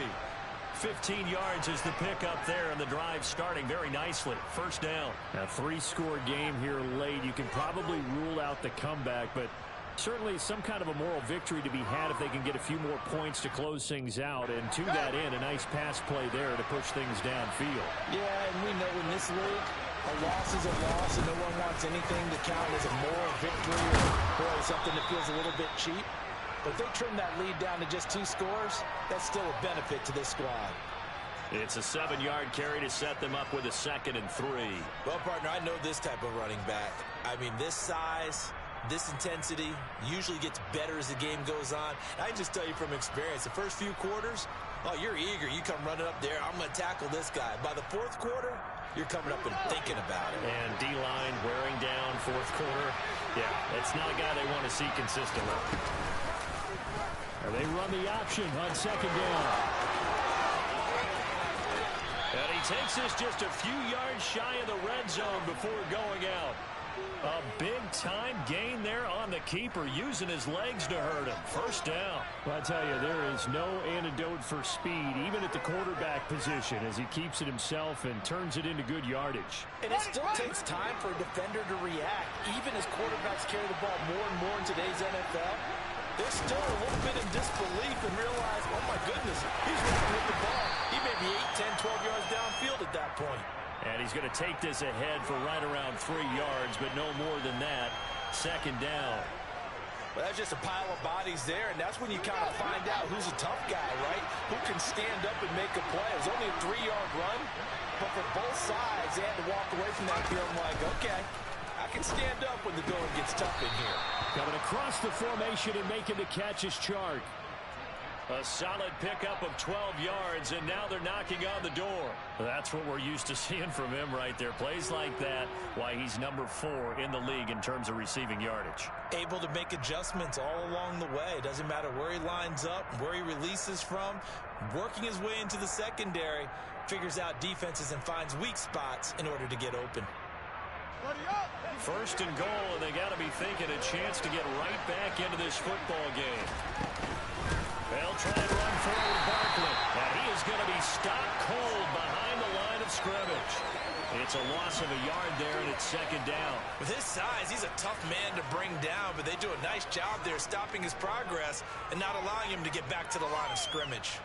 15 yards is the pickup there, and the drive starting very nicely. First down. A 3-score game here late. You can probably rule out the comeback, but certainly some kind of a moral victory to be had if they can get a few more points to close things out. And to that end, a nice pass play there to push things downfield. Yeah, and we know in this league, a loss is a loss, and no one wants anything to count as a moral victory or something that feels a little bit cheap. But if they trim that lead down to just 2 scores, that's still a benefit to this squad. It's a 7-yard carry to set them up with a 2nd and 3. Well, partner, I know this type of running back. I mean, this size, this intensity usually gets better as the game goes on. I can just tell you from experience, the first few quarters, oh, you're eager. You come running up there, I'm going to tackle this guy. By the 4th quarter, you're coming up and thinking about it. And D-line wearing down 4th quarter. Yeah, it's not a guy they want to see consistently. And they run the option on 2nd down. And he takes this just a few yards shy of the red zone before going out. A big-time gain there on the keeper, using his legs to hurt him. First down. Well, I tell you, there is no antidote for speed, even at the quarterback position, as he keeps it himself and turns it into good yardage. And it still takes time for a defender to react. Even as quarterbacks carry the ball more and more in today's NFL, they're still a little bit in disbelief and realize, oh, my goodness, he's running with the ball. He may be 8, 10, 12 yards downfield at that point. And he's going to take this ahead for right around 3 yards, but no more than that. 2nd down. Well, that's just a pile of bodies there, and that's when you kind of find out who's a tough guy, right? Who can stand up and make a play. It was only a 3-yard run, but for both sides, they had to walk away from that feeling like, okay, I can stand up when the going gets tough in here. Coming across the formation and making the catch is Chark. A solid pickup of 12 yards, and now they're knocking on the door. That's what we're used to seeing from him right there. Plays like that, why he's number 4 in the league in terms of receiving yardage. Able to make adjustments all along the way. Doesn't matter where he lines up, where he releases from. Working his way into the secondary, figures out defenses and finds weak spots in order to get open. 1st and goal, and they got to be thinking a chance to get right back into this football game. They'll try and run forward Barkley. And he is going to be stopped cold behind the line of scrimmage. It's a loss of a yard there, and it's 2nd down. With his size, he's a tough man to bring down, but they do a nice job there stopping his progress and not allowing him to get back to the line of scrimmage.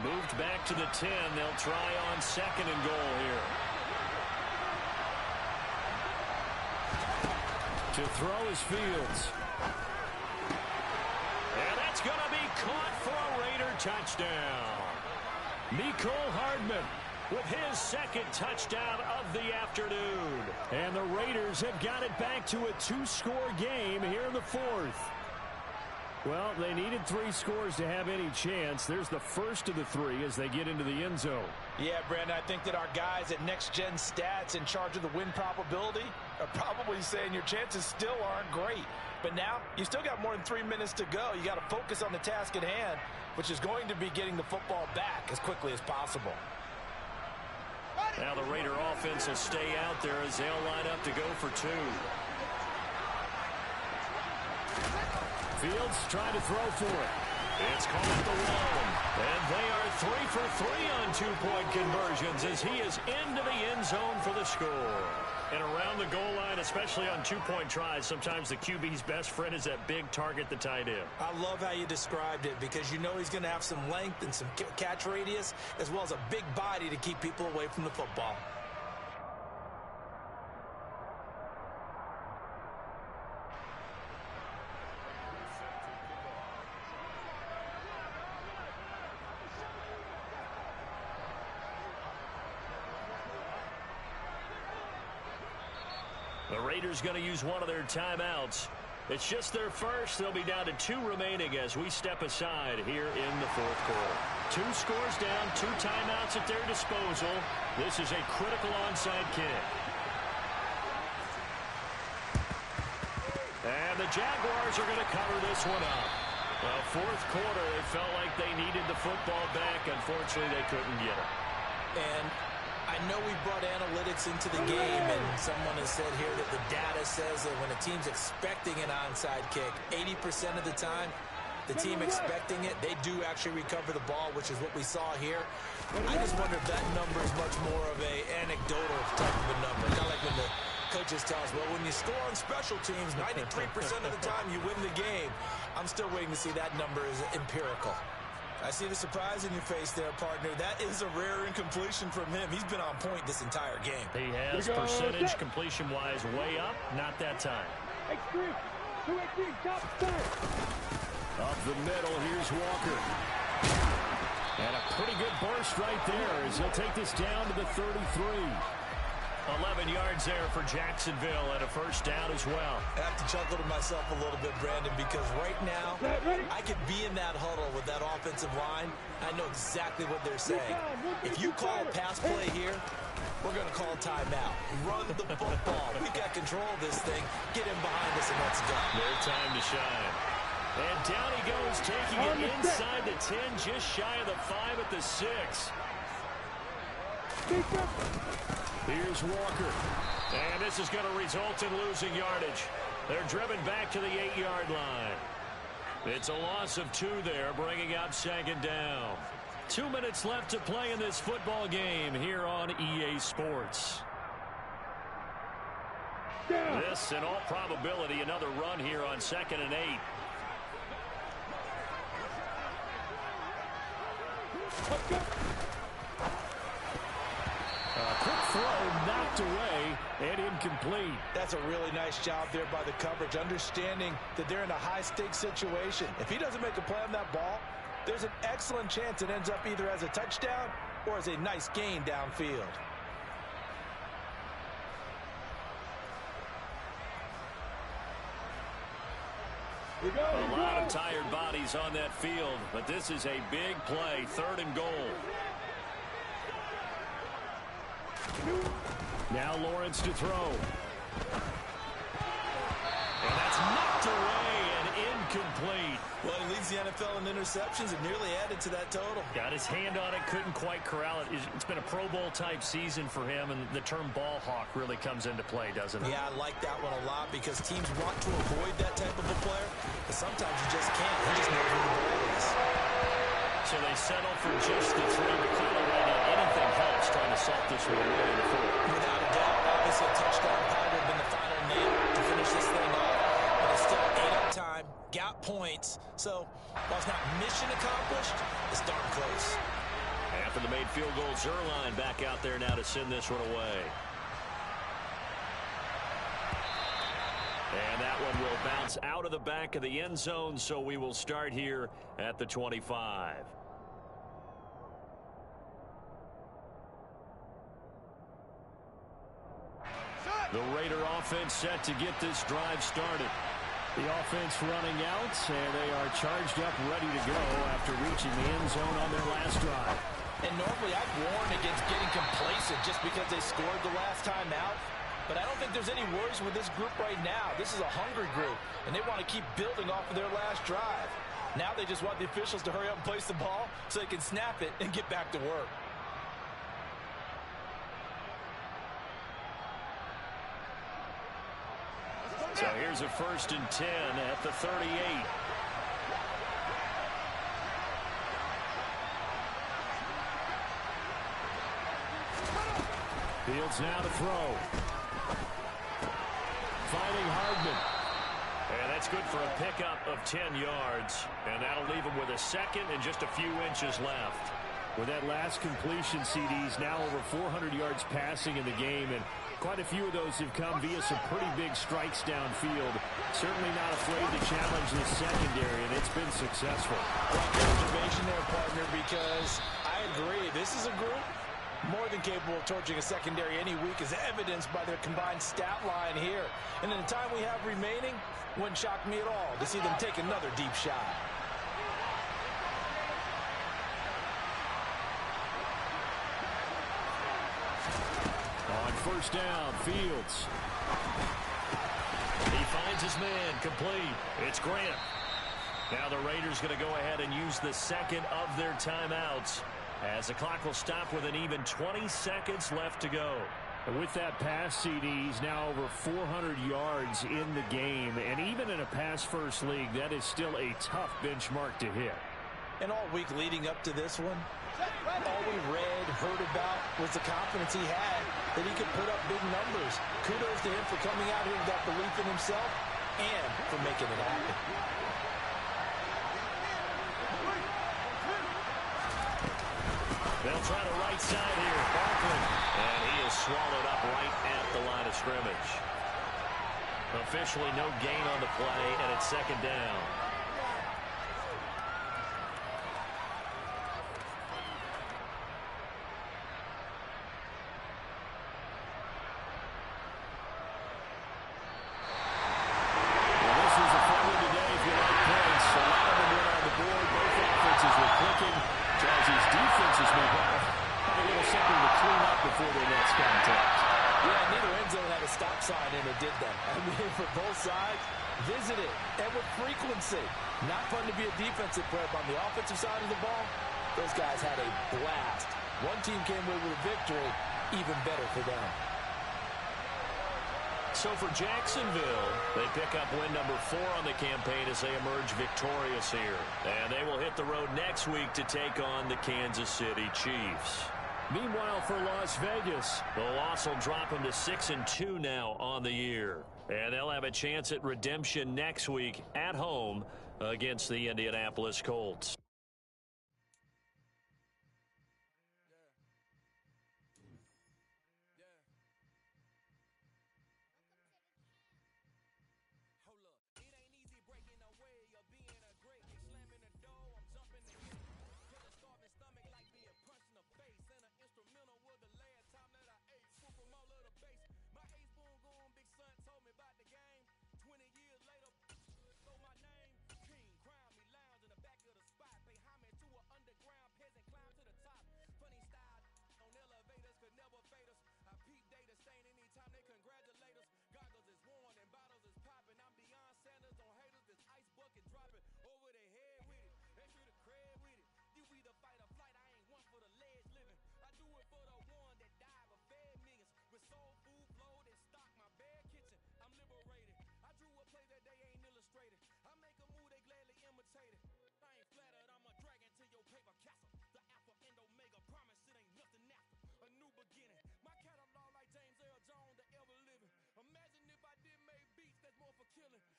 Moved back to the 10. They'll try on 2nd and goal here. To throw is Fields. And that's going to be caught for a Raider touchdown. Mecole Hardman with his 2nd touchdown of the afternoon. And the Raiders have got it back to a 2-score game here in the 4th. Well, they needed 3 scores to have any chance. There's the first of the 3 as they get into the end zone. Yeah, Brandon, I think that our guys at Next Gen Stats in charge of the win probability are probably saying your chances still aren't great. But now, you still got more than 3 minutes to go. You got to focus on the task at hand, which is going to be getting the football back as quickly as possible. Now the Raider offense will stay out there as they'll line up to go for 2. Fields trying to throw for it. It's caught at the 1. And they are 3 for 3 on 2-point conversions as he is into the end zone for the score. And around the goal line, especially on 2-point tries, sometimes the QB's best friend is that big target, the tight end. I love how you described it because you know he's going to have some length and some catch radius as well as a big body to keep people away from the football. The Raiders going to use one of their timeouts. It's just their first. They'll be down to 2 remaining as we step aside here in the fourth quarter. 2 scores down, 2 timeouts at their disposal. This is a critical onside kick. And the Jaguars are going to cover this one up. Fourth quarter, it felt like they needed the football back. Unfortunately, they couldn't get it. And I know we brought analytics into the game, and someone has said here that the data says that when a team's expecting an onside kick, 80% of the time, the team expecting it, they do actually recover the ball, which is what we saw here. I just wonder if that number is much more of a anecdotal type of a number. Kind of like when the coaches tell us, well, when you score on special teams, 93% of the time you win the game. I'm still waiting to see that number is empirical. I see the surprise in your face there, partner. That is a rare incompletion from him. He's been on point this entire game. He has percentage completion-wise way up. Not that time. Extreme. 2 extreme. Top start. Up the middle, here's Walker. And a pretty good burst right there as he'll take this down to the 33. 11 yards there for Jacksonville and a first down as well. I have to chuckle to myself a little bit, Brandon, because right now I could be in that huddle with that offensive line. I know exactly what they're saying. If you call a pass play here, we're going to call timeout. Run the football. We've got control of this thing. Get him behind us and let's go. Their time to shine. And down he goes, taking it inside the 10, just shy of the 5 at the 6. Here's Walker. And this is going to result in losing yardage. They're driven back to the 8-yard line. It's a loss of 2 there, bringing up second down. 2 minutes left to play in this football game here on EA Sports. This, in all probability, another run here on 2nd and 8. Quick throw knocked away and incomplete. That's a really nice job there by the coverage, understanding that they're in a high-stakes situation. If he doesn't make a play on that ball, there's an excellent chance it ends up either as a touchdown or as a nice gain downfield. A lot of tired bodies on that field, but this is a big play, 3rd and goal. Now Lawrence to throw. And that's knocked away and incomplete. Well, he leads the NFL in interceptions and nearly added to that total. Got his hand on it, couldn't quite corral it. It's been a Pro Bowl type season for him, and the term ball hawk really comes into play, doesn't it? Yeah, I like that one a lot because teams want to avoid that type of a player, but sometimes you just can't. He just knows where the ball is. So they settle for just the 3, but clearly right now anything helps trying to salt this one away in the fourth. Without a doubt, obviously a touchdown probably would have been the final nail to finish this thing off, but it's still 8 up time, got points, so while it's not mission accomplished, it's darn close. After the made field goal, Zerline back out there now to send this one away. And that one will bounce out of the back of the end zone, so we will start here at the 25. The Raider offense set to get this drive started. The offense running out, and they are charged up, ready to go after reaching the end zone on their last drive. And normally I'd warn against getting complacent just because they scored the last time out. But I don't think there's any worries with this group right now. This is a hungry group, and they want to keep building off of their last drive. Now they just want the officials to hurry up and place the ball so they can snap it and get back to work. So here's a 1st and 10 at the 38. Fields now to throw. Finding Hardman. And that's good for a pickup of 10 yards. And that'll leave him with a 2nd and just a few inches left. With that last completion, CDs now over 400 yards passing in the game, and quite a few of those have come via some pretty big strikes downfield. Certainly not afraid to challenge the secondary, and it's been successful. Great observation there, partner, because I agree. This is a group More than capable of torching a secondary any week is evidenced by their combined stat line here. And in the time we have remaining, wouldn't shock me at all to see them take another deep shot. On first down, Fields. He finds his man, complete. It's Grant. Now the Raiders going to go ahead and use the second of their timeouts, as the clock will stop with an even 20 seconds left to go. And with that pass, CD, he's now over 400 yards in the game. And even in a pass-first league, that is still a tough benchmark to hit. And all week leading up to this one, all we read, heard about was the confidence he had that he could put up big numbers. Kudos to him for coming out here with that belief in himself and for making it happen. They'll try the right side here. Barkley. And he is swallowed up right at the line of scrimmage. Officially no gain on the play, and it's second down. Not fun to be a defensive prep on the offensive side of the ball. Those guys had a blast. One team came away with a victory, even better for them. So for Jacksonville, they pick up win number 4 on the campaign as they emerge victorious here. And they will hit the road next week to take on the Kansas City Chiefs. Meanwhile, for Las Vegas, the loss will drop them to 6-2 now on the year. And they'll have a chance at redemption next week at home against the Indianapolis Colts.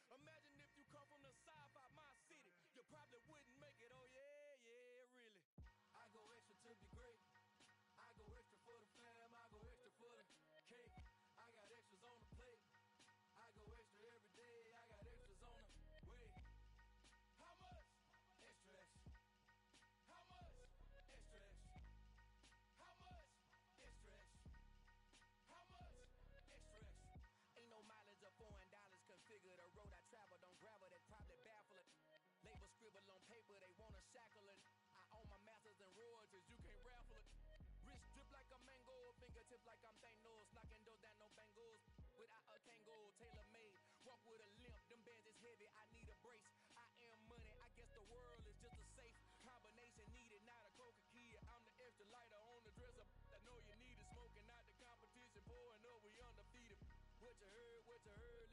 Imagine if you come from the south out my city, you probably wouldn't make it. Oh yeah, yeah, really. I go extra to be great. I go extra for the fam. I go extra for the cake. I got extras on the plate. I go extra every day. I got extras on the way. How much? Extra, extra. How much? Extra, extra. How much? Extra, extra. How much? Extra, extra. Ain't no mileage of $4 configure the road I travel. Don't gravel, that probably baffle it. Label scribble on paper, they wanna shackle it. I own my masters and royalties, you can't raffle it. Wrist drip like a mango, fingertip like I'm Thanos. Knocking doors down, no bangles. Without a Kango, tailor made. Walk with a limp, them bands is heavy, I need a brace. I am money, I guess the world is just a safe combination needed. Not a coca key, I'm the extra lighter on the dresser. I know you need it, smoking out the competition, pouring up, we undefeated. What you heard,